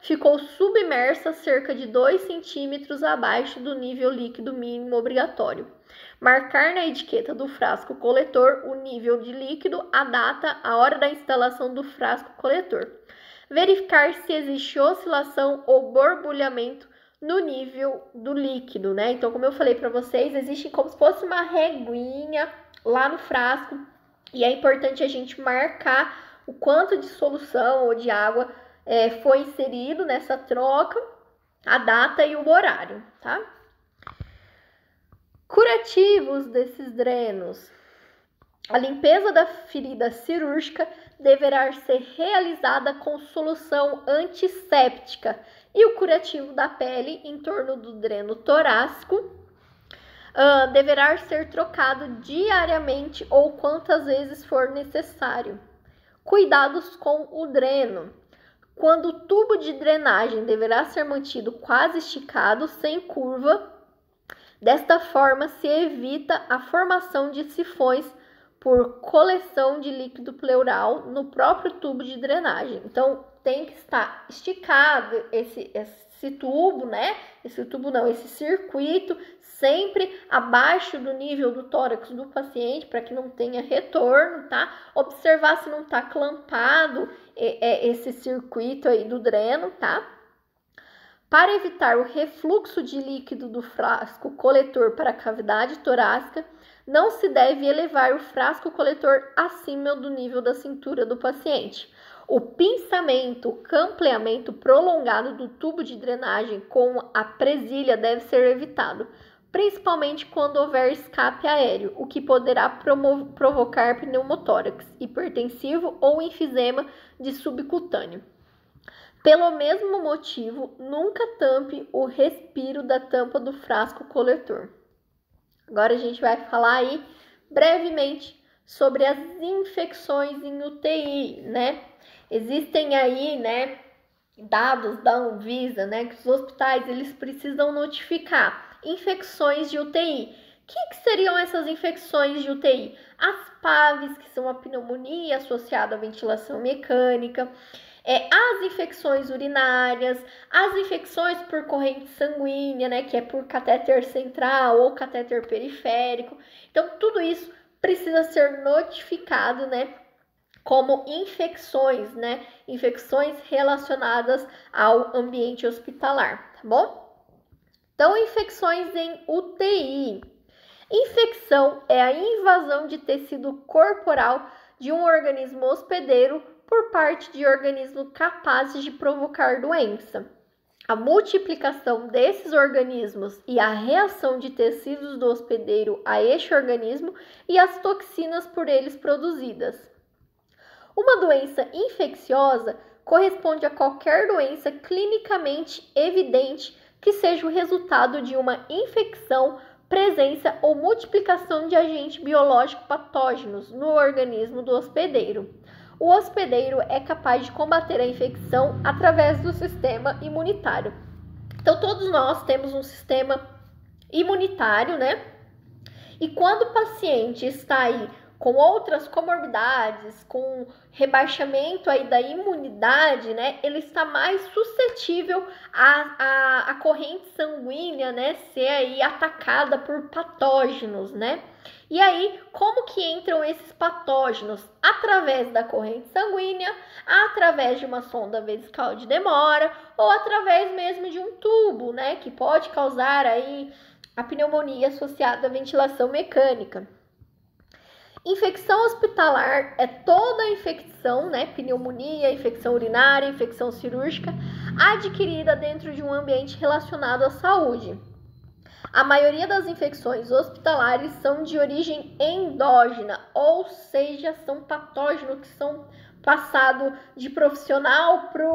ficou submersa cerca de 2 centímetros abaixo do nível líquido mínimo obrigatório. Marcar na etiqueta do frasco coletor o nível de líquido, a data, a hora da instalação do frasco coletor. Verificar se existe oscilação ou borbulhamento no nível do líquido, né? Então, como eu falei para vocês, existe como se fosse uma reguinha lá no frasco e é importante a gente marcar o quanto de solução ou de água foi inserido nessa troca, a data e o horário, tá? Curativos desses drenos. A limpeza da ferida cirúrgica deverá ser realizada com solução antisséptica e o curativo da pele em torno do dreno torácico deverá ser trocado diariamente ou quantas vezes for necessário. Cuidados com o dreno. Quando o tubo de drenagem deverá ser mantido quase esticado, sem curva. Desta forma, se evita a formação de sifões por coleção de líquido pleural no próprio tubo de drenagem. Então, tem que estar esticado esse tubo, né? Esse circuito, sempre abaixo do nível do tórax do paciente, para que não tenha retorno, tá? Observar se não está clampado esse circuito aí do dreno, tá? Para evitar o refluxo de líquido do frasco coletor para a cavidade torácica, não se deve elevar o frasco coletor acima do nível da cintura do paciente. O pinçamento, campleamento prolongado do tubo de drenagem com a presilha deve ser evitado, principalmente quando houver escape aéreo, o que poderá provocar pneumotórax hipertensivo ou enfisema de subcutâneo. Pelo mesmo motivo, nunca tampe o respiro da tampa do frasco coletor. Agora a gente vai falar aí brevemente sobre as infecções em UTI, né? Existem aí, né, dados da Anvisa, né, que os hospitais eles precisam notificar infecções de UTI. O que seriam essas infecções de UTI? As PAVs, que são a pneumonia associada à ventilação mecânica, as infecções urinárias, as infecções por corrente sanguínea, né, que é por catéter central ou catéter periférico. Então, tudo isso precisa ser notificado, né, como infecções, né, infecções relacionadas ao ambiente hospitalar, tá bom? Então, infecções em UTI. Infecção é a invasão de tecido corporal de um organismo hospedeiro por parte de organismos capazes de provocar doença. A multiplicação desses organismos e a reação de tecidos do hospedeiro a este organismo e as toxinas por eles produzidas. Uma doença infecciosa corresponde a qualquer doença clinicamente evidente que seja o resultado de uma infecção, presença ou multiplicação de agentes biológicos patógenos no organismo do hospedeiro. O hospedeiro é capaz de combater a infecção através do sistema imunitário. Então, todos nós temos um sistema imunitário, né? E quando o paciente está aí com outras comorbidades, com rebaixamento aí da imunidade, né, ele está mais suscetível à corrente sanguínea, né, ser aí atacada por patógenos, né? E aí, como que entram esses patógenos? Através da corrente sanguínea, através de uma sonda vesical de demora ou através mesmo de um tubo, né, que pode causar aí a pneumonia associada à ventilação mecânica. Infecção hospitalar é toda a infecção, né, pneumonia, infecção urinária, infecção cirúrgica, adquirida dentro de um ambiente relacionado à saúde. A maioria das infecções hospitalares são de origem endógena, ou seja, são patógenos que são passados de profissional para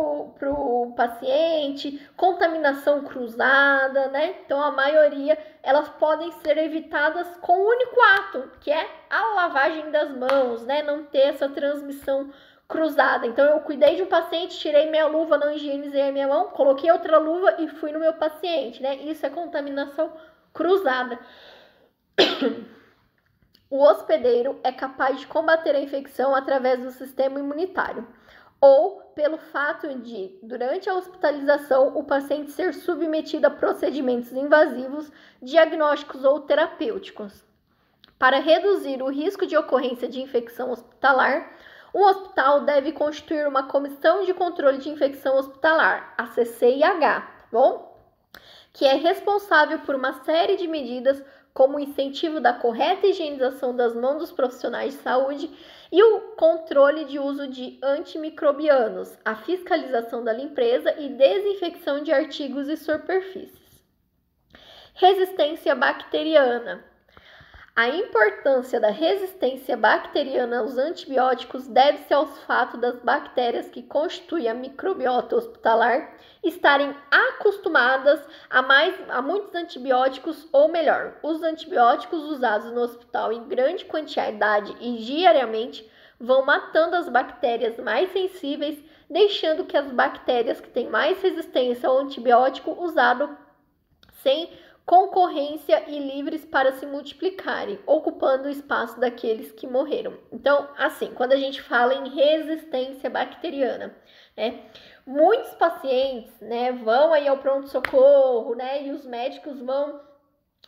o paciente, contaminação cruzada, né? Então, a maioria, elas podem ser evitadas com um único ato, que é a lavagem das mãos, né? Não ter essa transmissão cruzada. Então, eu cuidei de um paciente, tirei minha luva, não higienizei a minha mão, coloquei outra luva e fui no meu paciente, né? Isso é contaminação cruzada. O hospedeiro é capaz de combater a infecção através do sistema imunitário, ou pelo fato de, durante a hospitalização, o paciente ser submetido a procedimentos invasivos, diagnósticos ou terapêuticos. Para reduzir o risco de ocorrência de infecção hospitalar, um hospital deve constituir uma comissão de controle de infecção hospitalar, a CCIH, tá bom? Que é responsável por uma série de medidas como o incentivo da correta higienização das mãos dos profissionais de saúde e o controle de uso de antimicrobianos, a fiscalização da limpeza e desinfecção de artigos e superfícies. Resistência bacteriana. A importância da resistência bacteriana aos antibióticos deve-se ao fato das bactérias que constituem a microbiota hospitalar estarem acostumadas a muitos antibióticos, ou melhor, os antibióticos usados no hospital em grande quantidade e diariamente vão matando as bactérias mais sensíveis, deixando que as bactérias que têm mais resistência ao antibiótico usado sem concorrência e livres para se multiplicarem, ocupando o espaço daqueles que morreram. Então, assim, quando a gente fala em resistência bacteriana, né, muitos pacientes, né, vão aí ao pronto-socorro, né, e os médicos vão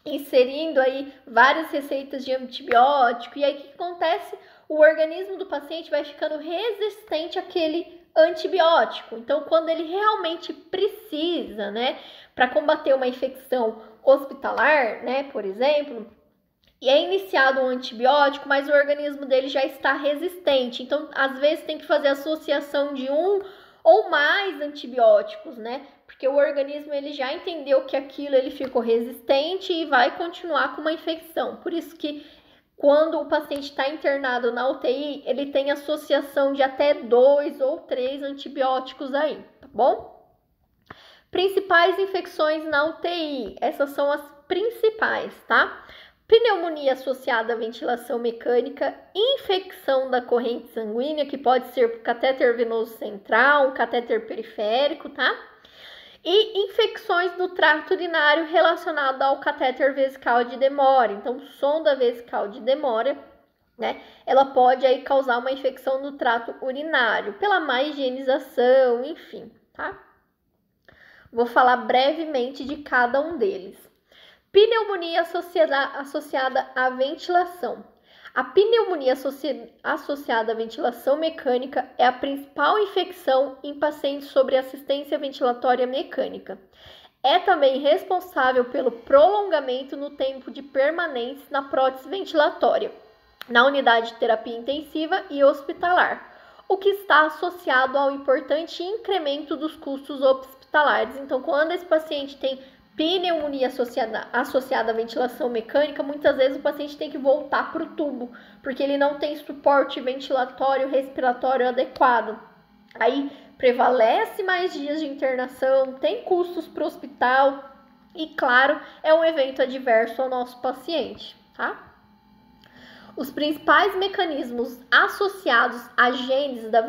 inserindo aí várias receitas de antibiótico, e aí o que acontece? O organismo do paciente vai ficando resistente àquele antibiótico. Então, quando ele realmente precisa, né, para combater uma infecção hospitalar, né, por exemplo, e é iniciado um antibiótico, mas o organismo dele já está resistente. Então, às vezes tem que fazer associação de um ou mais antibióticos, né? Porque o organismo ele já entendeu que aquilo ele ficou resistente e vai continuar com uma infecção. Por isso que quando o paciente está internado na UTI, ele tem associação de até 2 ou 3 antibióticos aí, tá bom? Principais infecções na UTI, essas são as principais, tá? Pneumonia associada à ventilação mecânica, infecção da corrente sanguínea, que pode ser por catéter venoso central, um catéter periférico, tá? E infecções do trato urinário relacionado ao catéter vesical de Demore. Então, sonda vesical de Demore, né? Ela pode aí causar uma infecção do trato urinário pela má higienização, enfim, tá? Vou falar brevemente de cada um deles. Pneumonia associada à ventilação. A pneumonia associada à ventilação mecânica é a principal infecção em pacientes sobre assistência ventilatória mecânica. É também responsável pelo prolongamento no tempo de permanência na prótese ventilatória, na unidade de terapia intensiva e hospitalar, o que está associado ao importante incremento dos custos hospitalares. Então, quando esse paciente tem pneumonia associada à ventilação mecânica, muitas vezes o paciente tem que voltar para o tubo, porque ele não tem suporte ventilatório respiratório adequado. Aí prevalece mais dias de internação, tem custos para o hospital e, claro, é um evento adverso ao nosso paciente, tá? Os principais mecanismos associados à gênese da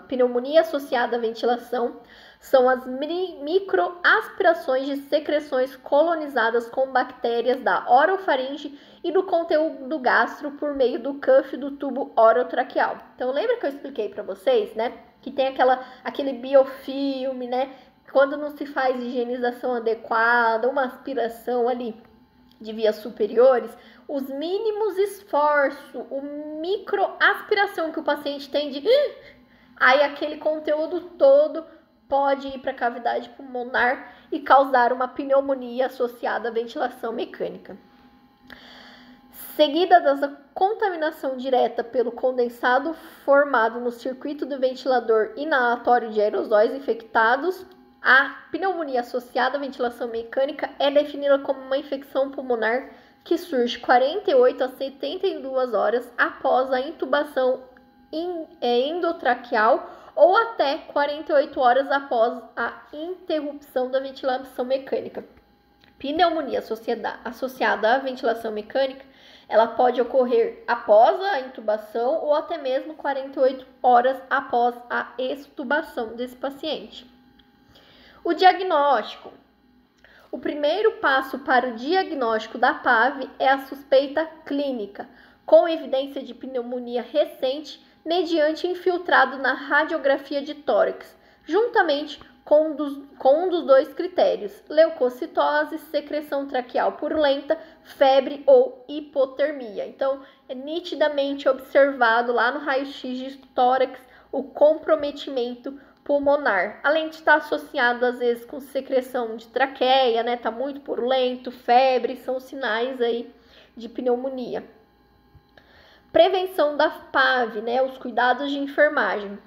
pneumonia associada à ventilação são as microaspirações de secreções colonizadas com bactérias da orofaringe e do conteúdo gastro por meio do cuff do tubo orotraqueal. Então, lembra que eu expliquei para vocês, né? Que tem aquele biofilme, né? Quando não se faz higienização adequada, uma aspiração ali de vias superiores, os mínimos esforços, o microaspiração que o paciente tem de... Aí aquele conteúdo todo pode ir para a cavidade pulmonar e causar uma pneumonia associada à ventilação mecânica. Seguida da contaminação direta pelo condensado formado no circuito do ventilador inalatório de aerosóis infectados, a pneumonia associada à ventilação mecânica é definida como uma infecção pulmonar que surge 48 a 72 horas após a intubação endotraqueal ou até 48 horas após a interrupção da ventilação mecânica. Pneumonia associada à ventilação mecânica, ela pode ocorrer após a intubação ou até mesmo 48 horas após a extubação desse paciente. O diagnóstico. O primeiro passo para o diagnóstico da PAV é a suspeita clínica, com evidência de pneumonia recente mediante infiltrado na radiografia de tórax, juntamente com um dos dois critérios, leucocitose, secreção traqueal purulenta, febre ou hipotermia. Então, é nitidamente observado lá no raio-x de tórax o comprometimento pulmonar, além de estar associado às vezes com secreção de traqueia, né? Tá muito purulento, febre, são sinais aí de pneumonia. Prevenção da PAV, né? Os cuidados de enfermagem.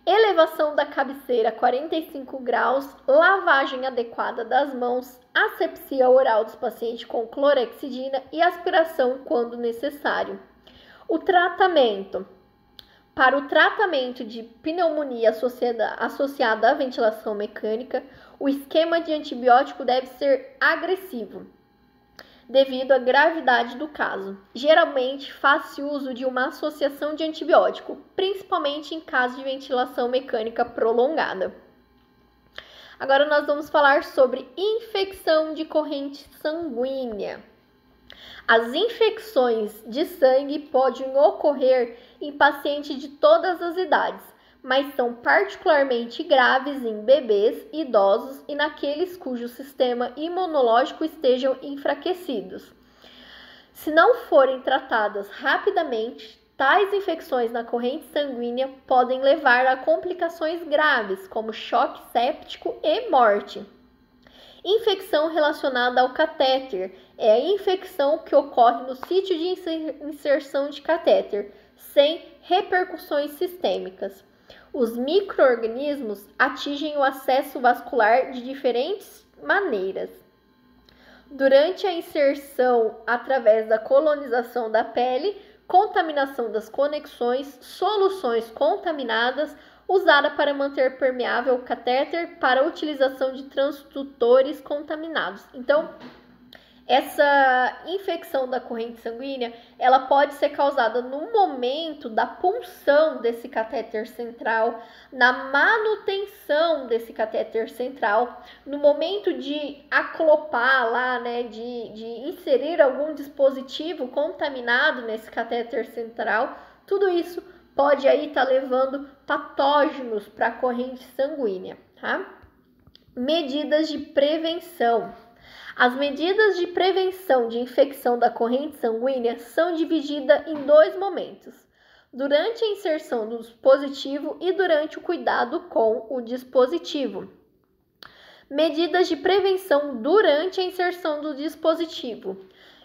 elevação da cabeceira a 45 graus, lavagem adequada das mãos, asepsia oral dos pacientes com clorexidina e aspiração quando necessário. O tratamento. Para o tratamento de pneumonia associada à ventilação mecânica, o esquema de antibiótico deve ser agressivo, devido à gravidade do caso. Geralmente, faz-se uso de uma associação de antibiótico, principalmente em caso de ventilação mecânica prolongada. Agora nós vamos falar sobre infecção de corrente sanguínea. As infecções de sangue podem ocorrer em pacientes de todas as idades, mas são particularmente graves em bebês, idosos e naqueles cujo sistema imunológico estejam enfraquecidos. Se não forem tratadas rapidamente, tais infecções na corrente sanguínea podem levar a complicações graves, como choque séptico e morte. Infecção relacionada ao catéter é a infecção que ocorre no sítio de inserção de catéter, sem repercussões sistêmicas. Os micro-organismos atingem o acesso vascular de diferentes maneiras. Durante a inserção através da colonização da pele, contaminação das conexões, soluções contaminadas, usada para manter permeável o catéter para utilização de transdutores contaminados. Então, essa infecção da corrente sanguínea, ela pode ser causada no momento da punção desse catéter central, na manutenção desse catéter central, no momento de aclopar lá, né, de inserir algum dispositivo contaminado nesse catéter central. Tudo isso pode aí estar levando patógenos para a corrente sanguínea, tá? Medidas de prevenção. As medidas de prevenção de infecção da corrente sanguínea são divididas em dois momentos: durante a inserção do dispositivo e durante o cuidado com o dispositivo. Medidas de prevenção durante a inserção do dispositivo: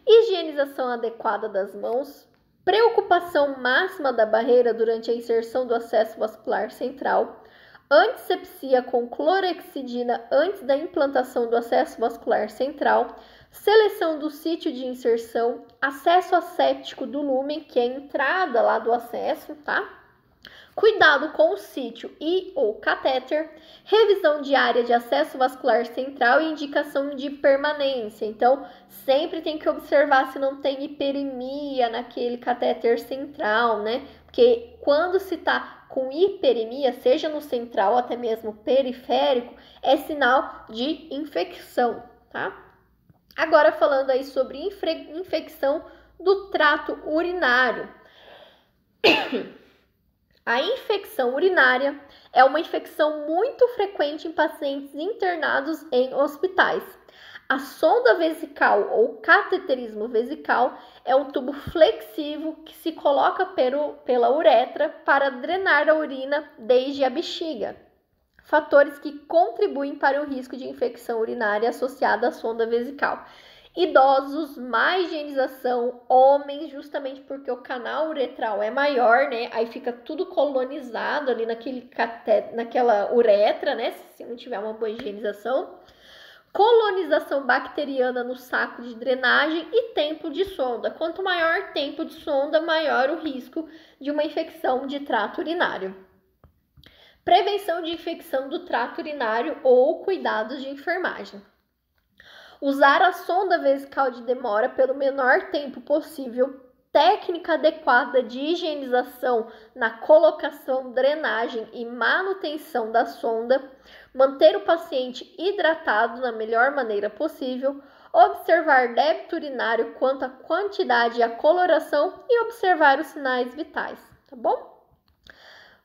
higienização adequada das mãos, preocupação máxima da barreira durante a inserção do acesso vascular central, antisepsia com clorexidina antes da implantação do acesso vascular central, seleção do sítio de inserção, acesso asséptico do lúmen, que é a entrada lá do acesso, tá? Cuidado com o sítio e ou catéter, revisão diária de acesso vascular central e indicação de permanência. Então, sempre tem que observar se não tem hiperemia naquele catéter central, né? Porque quando se tá com hiperemia, seja no central ou até mesmo periférico, é sinal de infecção, tá? Agora falando aí sobre infecção do trato urinário. A infecção urinária é uma infecção muito frequente em pacientes internados em hospitais. A sonda vesical ou cateterismo vesical é um tubo flexível que se coloca pela uretra para drenar a urina desde a bexiga. Fatores que contribuem para o risco de infecção urinária associada à sonda vesical. Idosos, má higienização, homens, justamente porque o canal uretral é maior, né? Aí fica tudo colonizado ali naquela uretra, né? Se não tiver uma boa higienização. Colonização bacteriana no saco de drenagem e tempo de sonda. Quanto maior tempo de sonda, maior o risco de uma infecção de trato urinário. Prevenção de infecção do trato urinário ou cuidados de enfermagem. Usar a sonda vesical de demora pelo menor tempo possível, técnica adequada de higienização na colocação, drenagem e manutenção da sonda, manter o paciente hidratado da melhor maneira possível, observar débito urinário quanto à quantidade e à coloração e observar os sinais vitais, tá bom?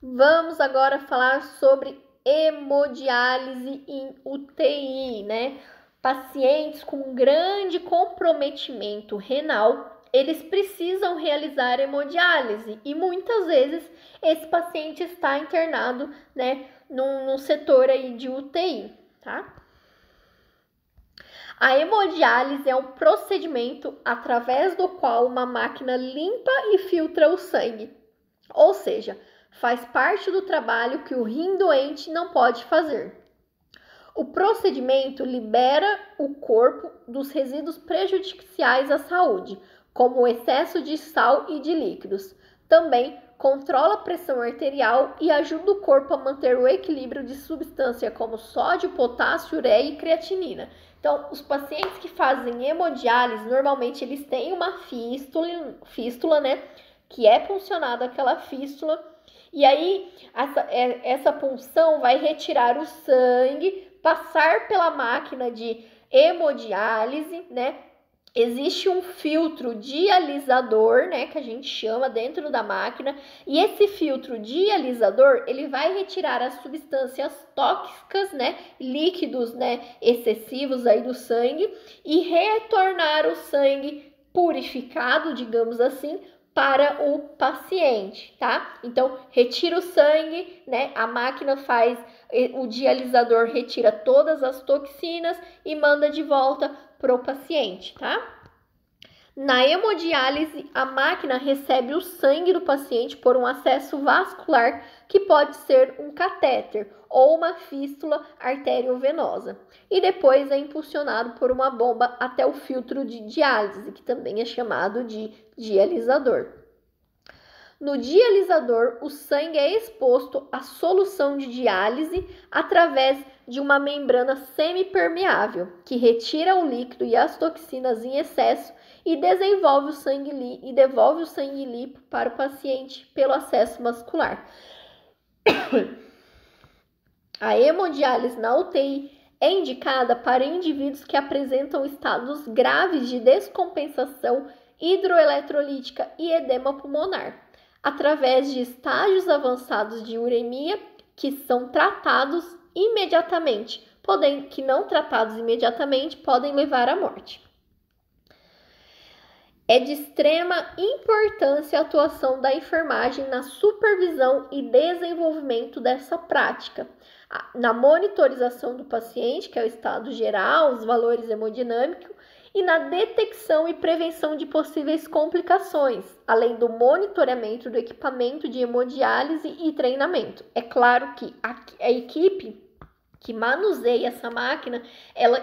Vamos agora falar sobre hemodiálise em UTI, né? Pacientes com grande comprometimento renal, eles precisam realizar hemodiálise e muitas vezes esse paciente está internado, né, no setor aí de UTI, tá? A hemodiálise é um procedimento através do qual uma máquina limpa e filtra o sangue, ou seja, Faz parte do trabalho que o rim doente não pode fazer. O procedimento libera o corpo dos resíduos prejudiciais à saúde, como o excesso de sal e de líquidos. Também controla a pressão arterial e ajuda o corpo a manter o equilíbrio de substâncias como sódio, potássio, ureia e creatinina. Então, os pacientes que fazem hemodiálise, normalmente eles têm uma fístula, né? Que é puncionada aquela fístula. E aí, essa punção vai retirar o sangue, passar pela máquina de hemodiálise, né? Existe um filtro dialisador, né, que a gente chama dentro da máquina, e esse filtro dialisador, ele vai retirar as substâncias tóxicas, né, líquidos, né, excessivos aí do sangue e retornar o sangue purificado, digamos assim, para o paciente, tá? Então, retira o sangue, né? A máquina faz, o dialisador retira todas as toxinas e manda de volta para o paciente, tá? Na hemodiálise, a máquina recebe o sangue do paciente por um acesso vascular que pode ser um catéter ou uma fístula arteriovenosa e depois é impulsionado por uma bomba até o filtro de diálise, que também é chamado de dialisador. No dialisador, o sangue é exposto à solução de diálise através de uma membrana semipermeável, que retira o líquido e as toxinas em excesso e devolve o sangue limpo para o paciente pelo acesso muscular. A hemodiálise na UTI é indicada para indivíduos que apresentam estados graves de descompensação hidroeletrolítica e edema pulmonar, através de estágios avançados de uremia que são tratados imediatamente, que não tratados imediatamente podem levar à morte. É de extrema importância a atuação da enfermagem na supervisão e desenvolvimento dessa prática, na monitorização do paciente, que é o estado geral, os valores hemodinâmicos, e na detecção e prevenção de possíveis complicações, além do monitoramento do equipamento de hemodiálise e treinamento. É claro que a equipe que manuseia essa máquina,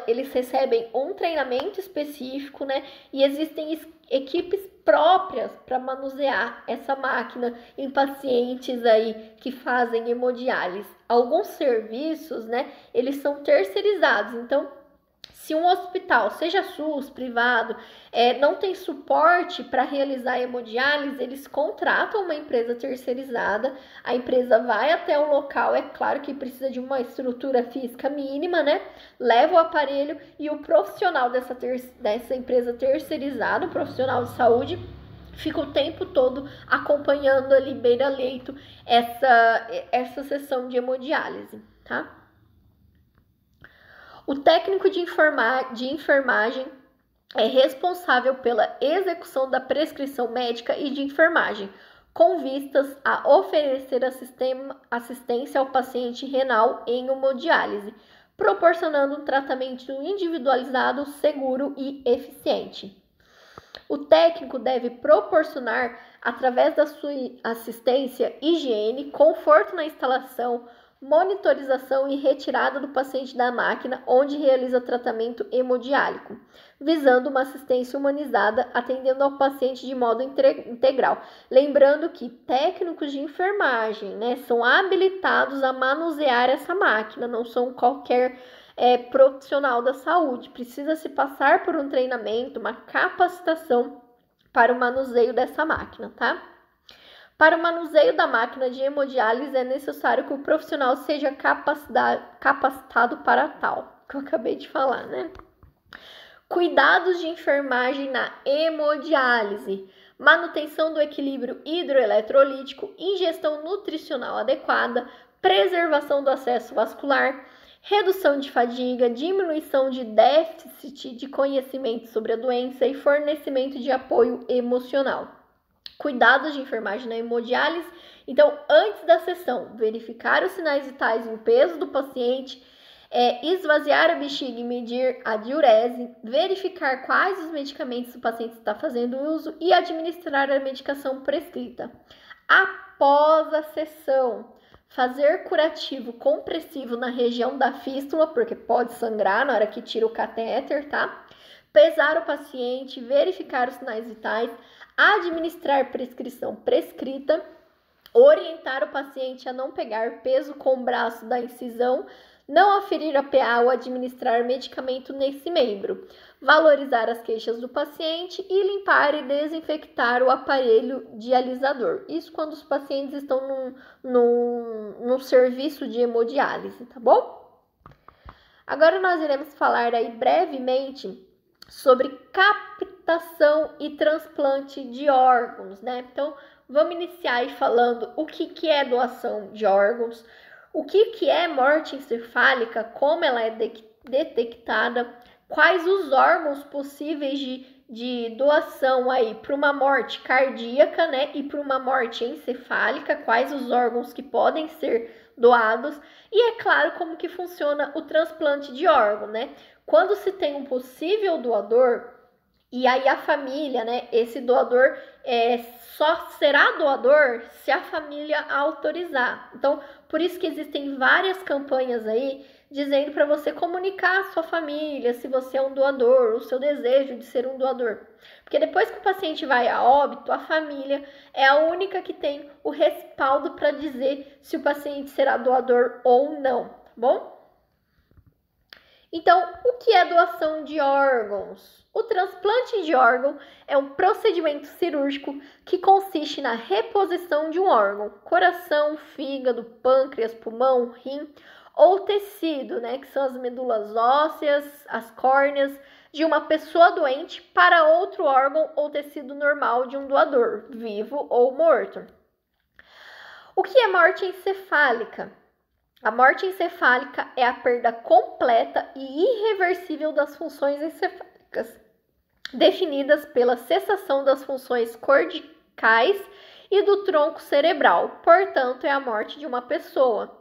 eles recebem um treinamento específico, né? E existem equipes próprias para manusear essa máquina em pacientes aí que fazem hemodiálise. Alguns serviços, né, eles são terceirizados, então se um hospital, seja SUS, privado, não tem suporte para realizar a hemodiálise, eles contratam uma empresa terceirizada, a empresa vai até o local, é claro que precisa de uma estrutura física mínima, né? Leva o aparelho e o profissional dessa empresa terceirizada, o profissional de saúde, fica o tempo todo acompanhando ali beira-leito essa sessão de hemodiálise, tá? O técnico de enfermagem é responsável pela execução da prescrição médica e de enfermagem, com vistas a oferecer assistência ao paciente renal em hemodiálise, proporcionando um tratamento individualizado, seguro e eficiente. O técnico deve proporcionar, através da sua assistência, higiene, conforto na instalação, monitorização e retirada do paciente da máquina onde realiza tratamento hemodiálico, visando uma assistência humanizada, atendendo ao paciente de modo integral. Lembrando que técnicos de enfermagem, né, são habilitados a manusear essa máquina, não são qualquer profissional da saúde. Precisa se passar por um treinamento, uma capacitação para o manuseio dessa máquina, tá? Para o manuseio da máquina de hemodiálise é necessário que o profissional seja capacitado para tal, que eu acabei de falar, né? Cuidados de enfermagem na hemodiálise, manutenção do equilíbrio hidroeletrolítico, ingestão nutricional adequada, preservação do acesso vascular, redução de fadiga, diminuição de déficit de conhecimento sobre a doença e fornecimento de apoio emocional. Cuidados de enfermagem na hemodiálise. Então, antes da sessão, verificar os sinais vitais e o peso do paciente, esvaziar a bexiga e medir a diurese, verificar quais os medicamentos o paciente está fazendo uso e administrar a medicação prescrita. após a sessão. Fazer curativo compressivo na região da fístula, porque pode sangrar na hora que tira o catéter, tá? Pesar o paciente, verificar os sinais vitais, administrar prescrição prescrita, orientar o paciente a não pegar peso com o braço da incisão, não aferir a PA ou administrar medicamento nesse membro, valorizar as queixas do paciente e limpar e desinfectar o aparelho dialisador. Isso quando os pacientes estão num serviço de hemodiálise, tá bom? Agora nós iremos falar aí brevemente sobre captação e transplante de órgãos, né? Então, vamos iniciar aí falando o que é doação de órgãos, o que é morte encefálica, como ela é detectada, quais os órgãos possíveis de doação aí para uma morte cardíaca, né, e para uma morte encefálica, quais os órgãos que podem ser doados, e é claro como que funciona o transplante de órgão, né? Quando se tem um possível doador, e aí a família, né, esse doador só será doador se a família autorizar. Então, por isso que existem várias campanhas aí dizendo para você comunicar a sua família se você é um doador, o seu desejo de ser um doador. Porque depois que o paciente vai a óbito, a família é a única que tem o respaldo para dizer se o paciente será doador ou não, tá bom? Então, o que é doação de órgãos? O transplante de órgão é um procedimento cirúrgico que consiste na reposição de um órgão, coração, fígado, pâncreas, pulmão, rim ou tecido, né, que são as medulas ósseas, as córneas, de uma pessoa doente para outro órgão ou tecido normal de um doador, vivo ou morto. O que é morte encefálica? A morte encefálica é a perda completa e irreversível das funções encefálicas, definidas pela cessação das funções corticais e do tronco cerebral. Portanto, é a morte de uma pessoa.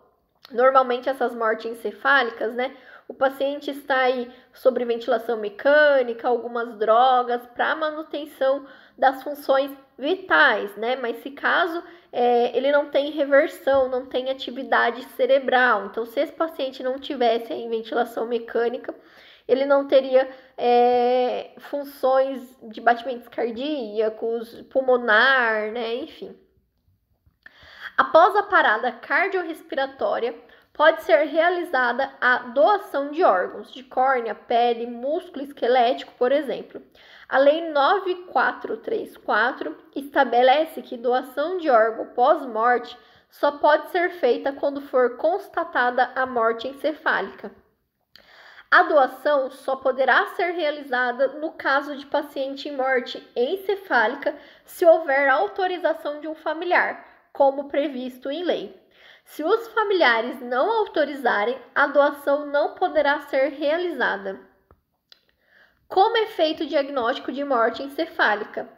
Normalmente, essas mortes encefálicas, né? O paciente está aí sobre ventilação mecânica, algumas drogas para manutenção das funções vitais, né? Mas se caso ele não tem reversão, não tem atividade cerebral, então se esse paciente não tivesse em ventilação mecânica, ele não teria funções de batimentos cardíacos, pulmonar, né? Enfim. Após a parada cardiorrespiratória, pode ser realizada a doação de órgãos, de córnea, pele, músculo esquelético, por exemplo. A Lei 9434 estabelece que doação de órgão pós-morte só pode ser feita quando for constatada a morte encefálica. A doação só poderá ser realizada no caso de paciente em morte encefálica se houver autorização de um familiar, como previsto em lei. Se os familiares não autorizarem, a doação não poderá ser realizada. Como é feito o diagnóstico de morte encefálica?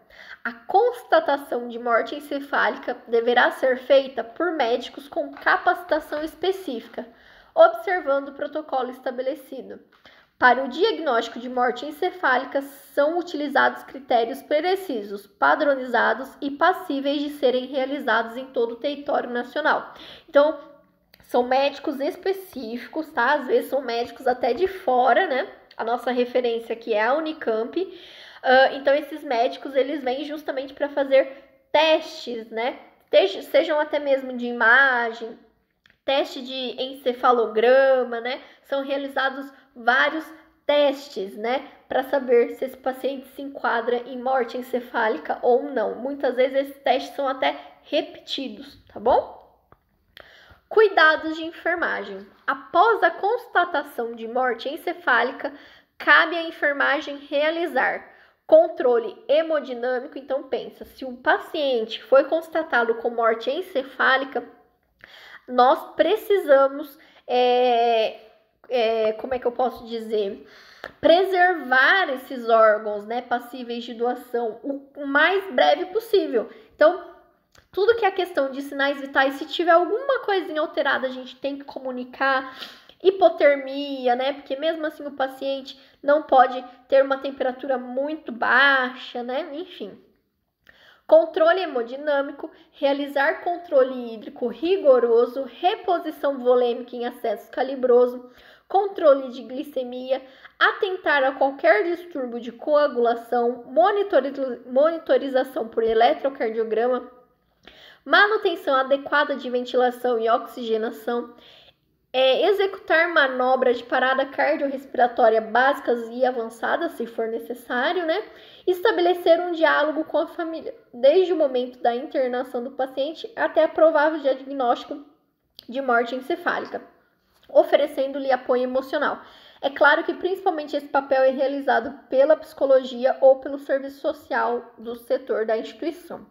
A constatação de morte encefálica deverá ser feita por médicos com capacitação específica, observando o protocolo estabelecido. Para o diagnóstico de morte encefálica, são utilizados critérios precisos, padronizados e passíveis de serem realizados em todo o território nacional. Então, são médicos específicos, tá? Às vezes são médicos até de fora, né? A nossa referência aqui é a Unicamp. Então, esses médicos, eles vêm justamente para fazer testes, né? Sejam até mesmo de imagem, teste de encefalograma, né? São realizados vários testes, né? Para saber se esse paciente se enquadra em morte encefálica ou não. Muitas vezes esses testes são até repetidos, tá bom? Cuidados de enfermagem. Após a constatação de morte encefálica, cabe à enfermagem realizar controle hemodinâmico. Então, pensa, se um paciente foi constatado com morte encefálica, nós precisamos, como é que eu posso dizer, preservar esses órgãos, né, passíveis de doação o mais breve possível. Então, tudo que é questão de sinais vitais, se tiver alguma coisinha alterada, a gente tem que comunicar. Hipotermia, né, porque mesmo assim o paciente não pode ter uma temperatura muito baixa, né, enfim. controle hemodinâmico, realizar controle hídrico rigoroso, reposição volêmica em acesso calibroso, controle de glicemia, atentar a qualquer distúrbio de coagulação, monitorização por eletrocardiograma, manutenção adequada de ventilação e oxigenação, executar manobras de parada cardiorrespiratória básicas e avançadas, se for necessário, né? Estabelecer um diálogo com a família, desde o momento da internação do paciente até a provável diagnóstico de morte encefálica, oferecendo-lhe apoio emocional. É claro que principalmente esse papel é realizado pela psicologia ou pelo serviço social do setor da instituição.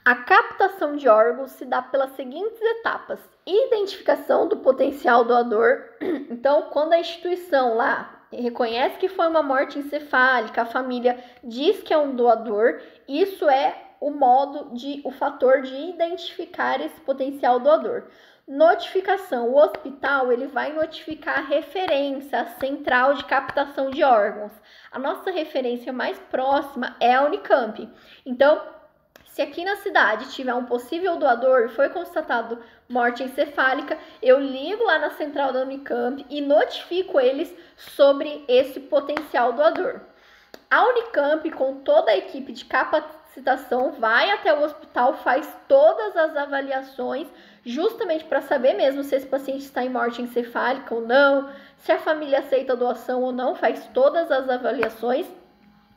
A captação de órgãos se dá pelas seguintes etapas: identificação do potencial doador. Então, quando a instituição lá reconhece que foi uma morte encefálica, a família diz que é um doador, isso é o fator de identificar esse potencial doador. Notificação: o hospital ele vai notificar a referência, a central de captação de órgãos. A nossa referência mais próxima é a Unicamp. Então, se aqui na cidade tiver um possível doador e foi constatado morte encefálica, eu ligo lá na central da Unicamp e notifico eles sobre esse potencial doador. A Unicamp, com toda a equipe de capacitação, vai até o hospital, faz todas as avaliações, justamente para saber mesmo se esse paciente está em morte encefálica ou não, se a família aceita a doação ou não, faz todas as avaliações,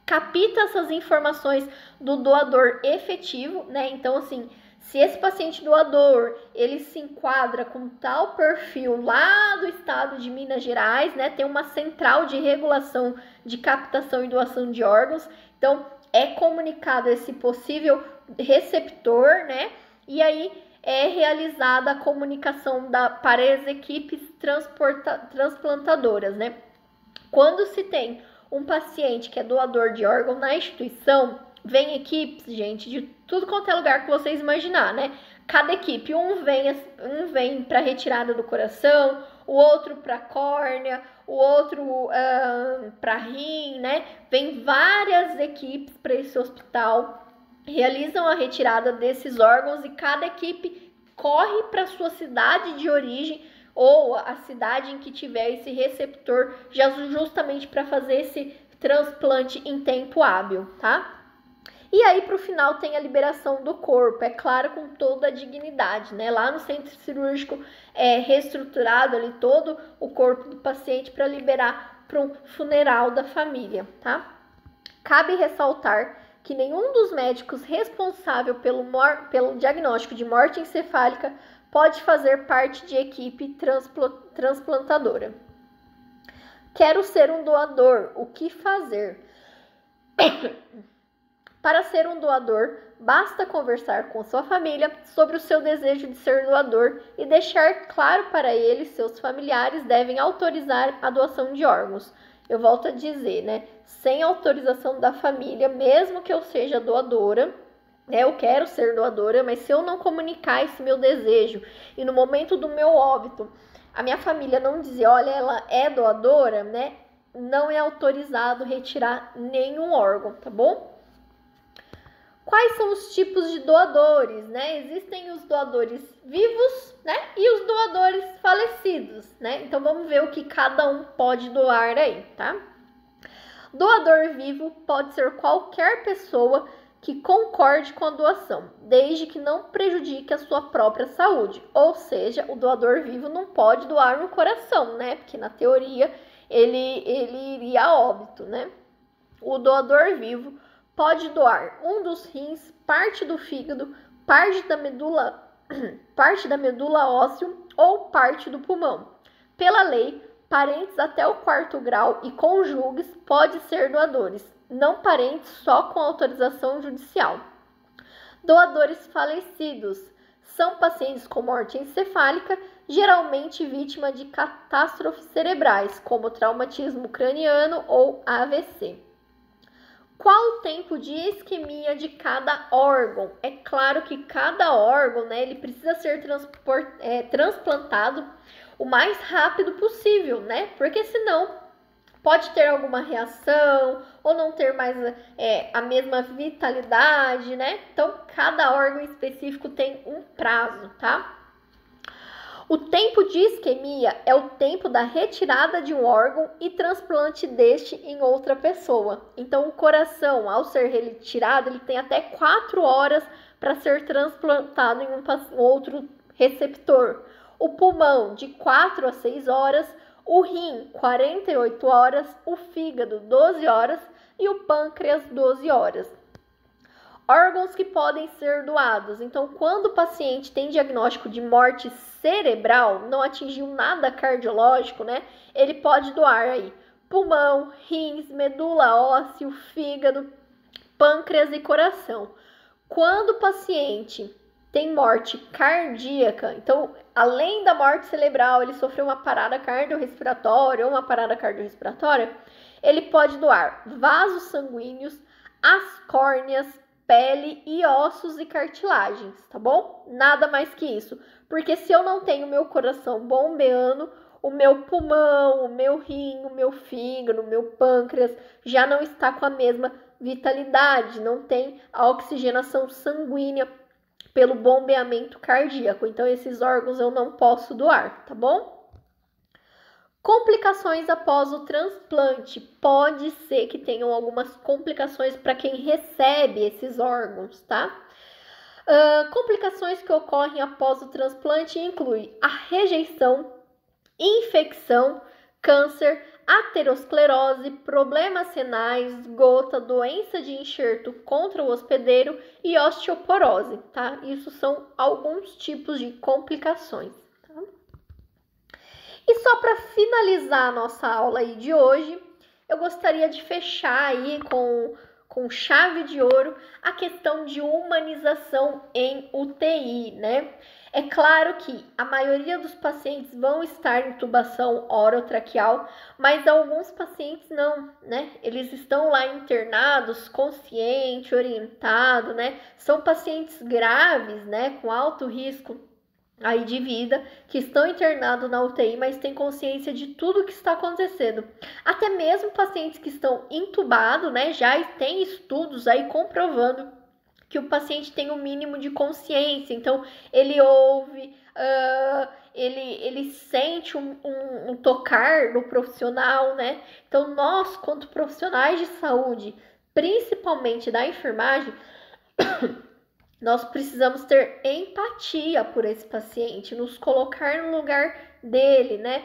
capta essas informações do doador efetivo, né? Então, assim, se esse paciente doador, ele se enquadra com tal perfil lá do estado de Minas Gerais, né? Tem uma central de regulação de captação e doação de órgãos. Então, é comunicado esse possível receptor, né? E aí é realizada a comunicação para as equipes transplantadoras, né? Quando se tem um paciente que é doador de órgão na instituição, vem equipes, gente, de tudo quanto é lugar que vocês imaginar, né? Cada equipe, um vem para retirada do coração, o outro para córnea, o outro para rim, né? Vem várias equipes para esse hospital, realizam a retirada desses órgãos e cada equipe corre para sua cidade de origem ou a cidade em que tiver esse receptor, já justamente para fazer esse transplante em tempo hábil, tá? E aí, para o final, tem a liberação do corpo, é claro, com toda a dignidade, né? Lá no centro cirúrgico é reestruturado ali todo o corpo do paciente para liberar para um funeral da família, tá? Cabe ressaltar que nenhum dos médicos responsável pelo diagnóstico de morte encefálica pode fazer parte de equipe transplantadora. Quero ser um doador, o que fazer? Para ser um doador, basta conversar com sua família sobre o seu desejo de ser doador e deixar claro para eles, seus familiares devem autorizar a doação de órgãos. Eu volto a dizer, né? Sem autorização da família, mesmo que eu seja doadora, eu quero ser doadora, mas se eu não comunicar esse meu desejo e no momento do meu óbito, a minha família não dizer, olha, ela é doadora, né? Não é autorizado retirar nenhum órgão, tá bom? Quais são os tipos de doadores, né? Existem os doadores vivos, né? E os doadores falecidos, né? Então, vamos ver o que cada um pode doar aí, tá? Doador vivo pode ser qualquer pessoa que concorde com a doação, desde que não prejudique a sua própria saúde. Ou seja, o doador vivo não pode doar um coração, né? Porque, na teoria, ele iria a óbito, né? O doador vivo pode doar um dos rins, parte do fígado, parte da medula óssea ou parte do pulmão. Pela lei, parentes até o 4º grau e cônjuges podem ser doadores, não parentes só com autorização judicial. Doadores falecidos são pacientes com morte encefálica, geralmente vítima de catástrofes cerebrais, como traumatismo craniano ou AVC. Qual o tempo de isquemia de cada órgão? É claro que cada órgão, né, ele precisa ser transplantado o mais rápido possível, né? Porque senão pode ter alguma reação ou não ter mais a mesma vitalidade, né? Então, cada órgão específico tem um prazo, tá? O tempo de isquemia é o tempo da retirada de um órgão e transplante deste em outra pessoa. Então, o coração, ao ser retirado, ele tem até 4 horas para ser transplantado em um outro receptor. O pulmão, de 4 a 6 horas. O rim, 48 horas. O fígado, 12 horas. E o pâncreas, 12 horas. Órgãos que podem ser doados. Então, quando o paciente tem diagnóstico de morte cerebral, não atingiu nada cardiológico, né? Ele pode doar aí pulmão, rins, medula óssea, fígado, pâncreas e coração. Quando o paciente tem morte cardíaca, então, além da morte cerebral, ele sofreu uma parada cardiorrespiratória ou uma parada cardiorrespiratória, ele pode doar vasos sanguíneos, as córneas, pele e ossos e cartilagens, tá bom? Nada mais que isso. Porque se eu não tenho meu coração bombeando, o meu pulmão, o meu rim, o meu fígado, o meu pâncreas já não está com a mesma vitalidade, não tem a oxigenação sanguínea pelo bombeamento cardíaco. Então, esses órgãos eu não posso doar, tá bom? Complicações após o transplante. Pode ser que tenham algumas complicações para quem recebe esses órgãos, tá? Complicações que ocorrem após o transplante incluem a rejeição, infecção, câncer, aterosclerose, problemas renais, gota, doença de enxerto contra o hospedeiro e osteoporose, tá? Isso são alguns tipos de complicações. E só para finalizar a nossa aula aí de hoje, eu gostaria de fechar aí com chave de ouro a questão de humanização em UTI, né? É claro que a maioria dos pacientes vão estar em intubação orotraqueal, mas alguns pacientes não, né? Eles estão lá internados, consciente, orientado, né? São pacientes graves, né? Com alto risco aí de vida, que estão internados na UTI, mas têm consciência de tudo que está acontecendo. Até mesmo pacientes que estão intubados, né, já tem estudos aí comprovando que o paciente tem um mínimo de consciência. Então, ele ouve, ele sente um tocar no profissional, né? Então, nós, quanto profissionais de saúde, principalmente da enfermagem, nós precisamos ter empatia por esse paciente, nos colocar no lugar dele, né?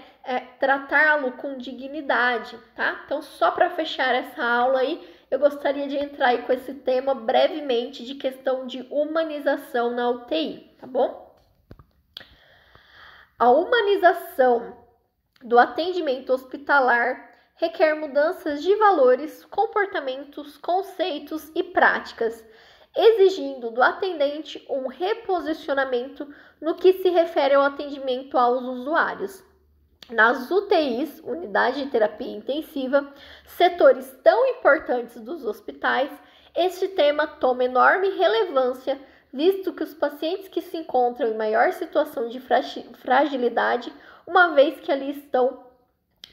Tratá-lo com dignidade, tá? Então, só para fechar essa aula aí, eu gostaria de entrar aí com esse tema brevemente de questão de humanização na UTI, tá bom? A humanização do atendimento hospitalar requer mudanças de valores, comportamentos, conceitos e práticas, exigindo do atendente um reposicionamento no que se refere ao atendimento aos usuários. Nas UTIs, unidade de terapia intensiva, setores tão importantes dos hospitais, este tema toma enorme relevância, visto que os pacientes que se encontram em maior situação de fragilidade, uma vez que ali estão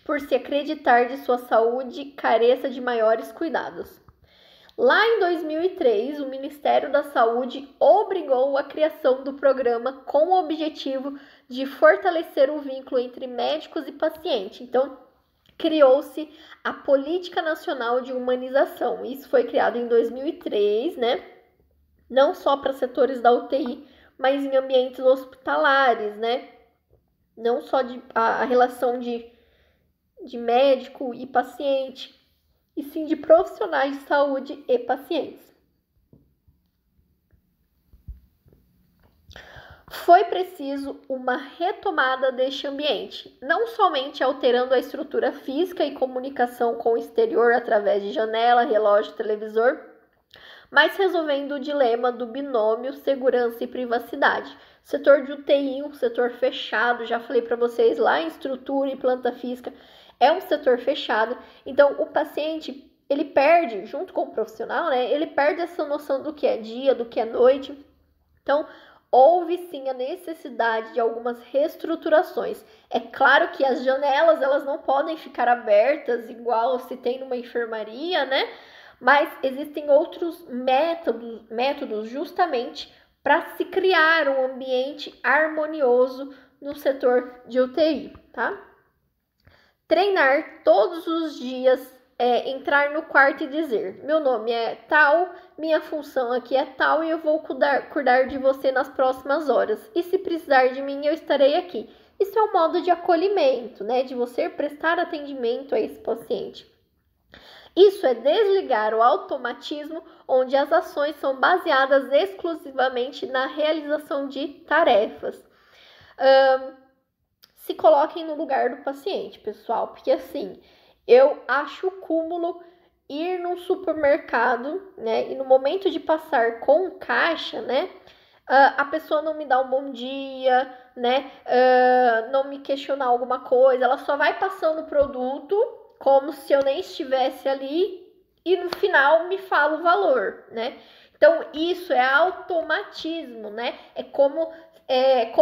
por se acreditar de sua saúde, careça de maiores cuidados. Lá em 2003, o Ministério da Saúde obrigou a criação do programa com o objetivo de fortalecer o vínculo entre médicos e paciente. Então, criou-se a Política Nacional de Humanização. Isso foi criado em 2003, né? Não só para setores da UTI, mas em ambientes hospitalares, né? Não só a relação de médico e paciente, e sim de profissionais de saúde e pacientes. Foi preciso uma retomada deste ambiente, não somente alterando a estrutura física e comunicação com o exterior através de janela, relógio, televisor, mas resolvendo o dilema do binômio segurança e privacidade. O setor de UTI, um setor fechado, já falei para vocês lá em estrutura e planta física, é um setor fechado, então o paciente, ele perde, junto com o profissional, né, ele perde essa noção do que é dia, do que é noite. Então, houve sim a necessidade de algumas reestruturações. É claro que as janelas elas não podem ficar abertas igual se tem numa enfermaria, né? Mas existem outros métodos justamente para se criar um ambiente harmonioso no setor de UTI, tá? Treinar todos os dias, entrar no quarto e dizer: meu nome é tal, minha função aqui é tal e eu vou cuidar de você nas próximas horas. E se precisar de mim, eu estarei aqui. Isso é um modo de acolhimento, né? De você prestar atendimento a esse paciente. Isso é desligar o automatismo, onde as ações são baseadas exclusivamente na realização de tarefas. Se coloquem no lugar do paciente, pessoal, porque assim, eu acho cúmulo ir num supermercado, né, e no momento de passar com o caixa, né, a pessoa não me dá um bom dia, né, não me questionar alguma coisa, ela só vai passando o produto como se eu nem estivesse ali e no final me fala o valor, né? Então, isso é automatismo, né? É como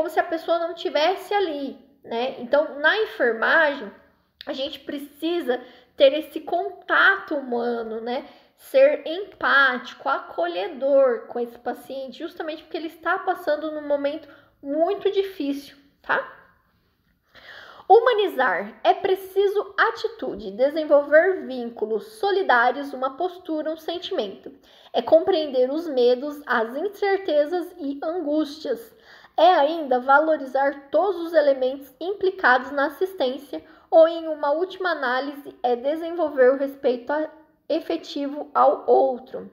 se a pessoa não estivesse ali, né? Então, na enfermagem, a gente precisa ter esse contato humano, né? Ser empático, acolhedor com esse paciente, justamente porque ele está passando num momento muito difícil, tá? Humanizar é preciso atitude, desenvolver vínculos solidários, uma postura, um sentimento. É compreender os medos, as incertezas e angústias. É ainda valorizar todos os elementos implicados na assistência ou, em uma última análise, é desenvolver o respeito efetivo ao outro.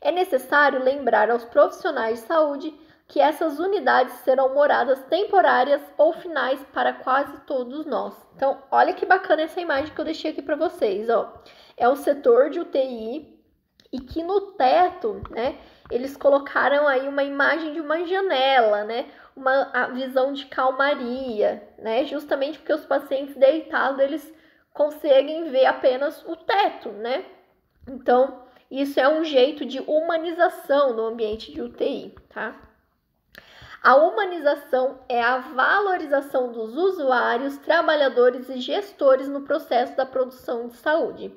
É necessário lembrar aos profissionais de saúde que essas unidades serão moradas temporárias ou finais para quase todos nós. Então, olha que bacana essa imagem que eu deixei aqui para vocês, ó. É um setor de UTI e que no teto, né, eles colocaram aí uma imagem de uma janela, né, uma visão de calmaria, né, justamente porque os pacientes deitados, eles conseguem ver apenas o teto, né. Então, isso é um jeito de humanização no ambiente de UTI, tá? A humanização é a valorização dos usuários, trabalhadores e gestores no processo da produção de saúde.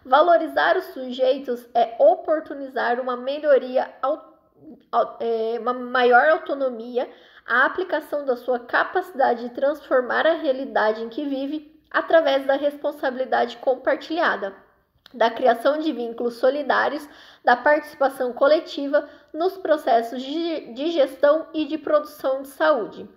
Valorizar os sujeitos é oportunizar uma melhoria, uma maior autonomia, a aplicação da sua capacidade de transformar a realidade em que vive através da responsabilidade compartilhada, da criação de vínculos solidários, da participação coletiva nos processos de gestão e de produção de saúde.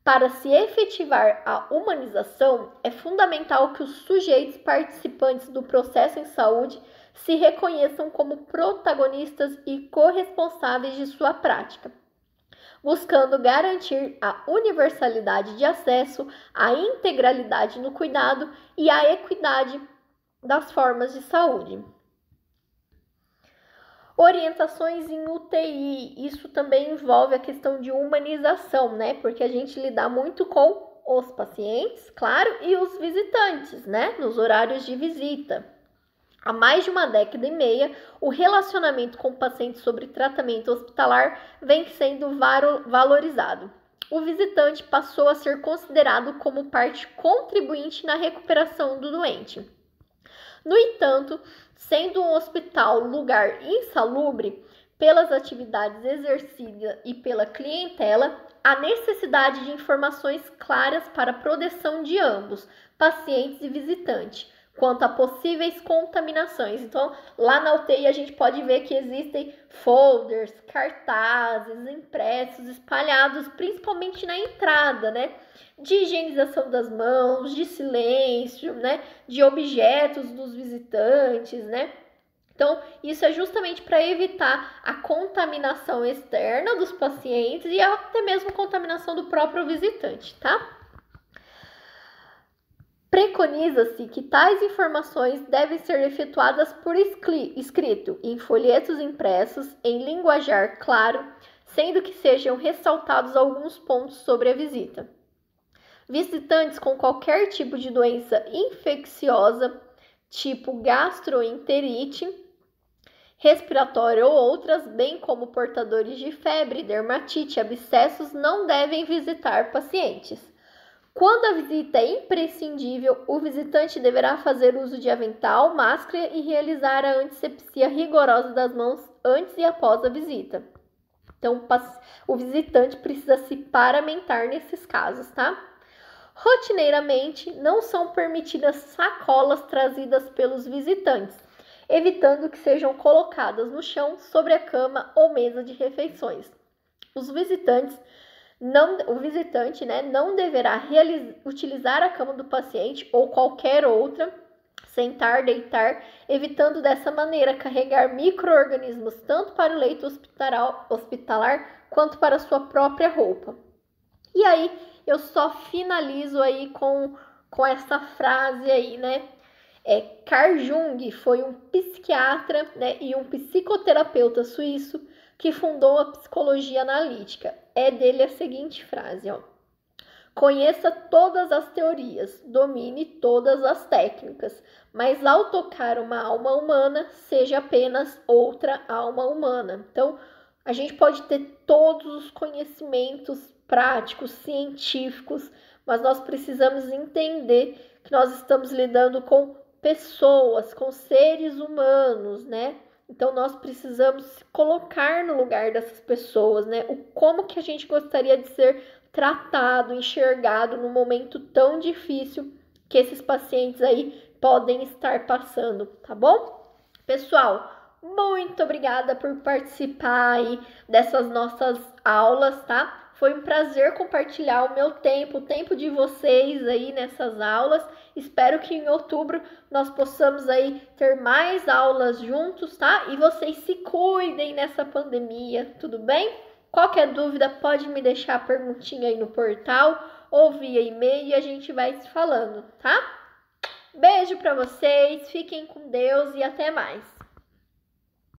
Para se efetivar a humanização, é fundamental que os sujeitos participantes do processo em saúde se reconheçam como protagonistas e corresponsáveis de sua prática, buscando garantir a universalidade de acesso, a integralidade no cuidado e a equidade das formas de saúde. Orientações em UTI, isso também envolve a questão de humanização, né? Porque a gente lida muito com os pacientes, claro, e os visitantes, né? Nos horários de visita. Há mais de uma década e meia, o relacionamento com pacientes sobre tratamento hospitalar vem sendo valorizado. O visitante passou a ser considerado como parte contribuinte na recuperação do doente. No entanto, sendo um hospital lugar insalubre pelas atividades exercidas e pela clientela, há necessidade de informações claras para a proteção de ambos, pacientes e visitantes, quanto a possíveis contaminações. Então, lá na UTI a gente pode ver que existem folders, cartazes, impressos espalhados, principalmente na entrada, né? De higienização das mãos, de silêncio, né? De objetos dos visitantes, né? Então, isso é justamente para evitar a contaminação externa dos pacientes e até mesmo contaminação do próprio visitante, tá? Preconiza-se que tais informações devem ser efetuadas por escrito, em folhetos impressos, em linguajar claro, sendo que sejam ressaltados alguns pontos sobre a visita. Visitantes com qualquer tipo de doença infecciosa, tipo gastroenterite, respiratória ou outras, bem como portadores de febre, dermatite, abscessos, não devem visitar pacientes. Quando a visita é imprescindível, o visitante deverá fazer uso de avental, máscara e realizar a antisepsia rigorosa das mãos antes e após a visita. Então, o visitante precisa se paramentar nesses casos, tá? Rotineiramente, não são permitidas sacolas trazidas pelos visitantes, evitando que sejam colocadas no chão, sobre a cama ou mesa de refeições. O visitante não deverá utilizar a cama do paciente ou qualquer outra, sentar, deitar, evitando dessa maneira carregar micro-organismos tanto para o leito hospitalar quanto para a sua própria roupa. E aí, eu só finalizo aí com essa frase aí, né? Carl Jung foi um psiquiatra, né, e um psicoterapeuta suíço que fundou a psicologia analítica. É dele a seguinte frase, ó: conheça todas as teorias, domine todas as técnicas, mas ao tocar uma alma humana, seja apenas outra alma humana. Então, a gente pode ter todos os conhecimentos práticos, científicos, mas nós precisamos entender que nós estamos lidando com pessoas, com seres humanos, né? Então, nós precisamos se colocar no lugar dessas pessoas, né? Como que a gente gostaria de ser tratado, enxergado num momento tão difícil que esses pacientes aí podem estar passando, tá bom? Pessoal, muito obrigada por participar aí dessas nossas aulas, tá? Foi um prazer compartilhar o meu tempo, o tempo de vocês aí nessas aulas. Espero que em outubro nós possamos aí ter mais aulas juntos, tá? E vocês se cuidem nessa pandemia, tudo bem? Qualquer dúvida pode me deixar a perguntinha aí no portal ou via e-mail e a gente vai se falando, tá? Beijo para vocês, fiquem com Deus e até mais.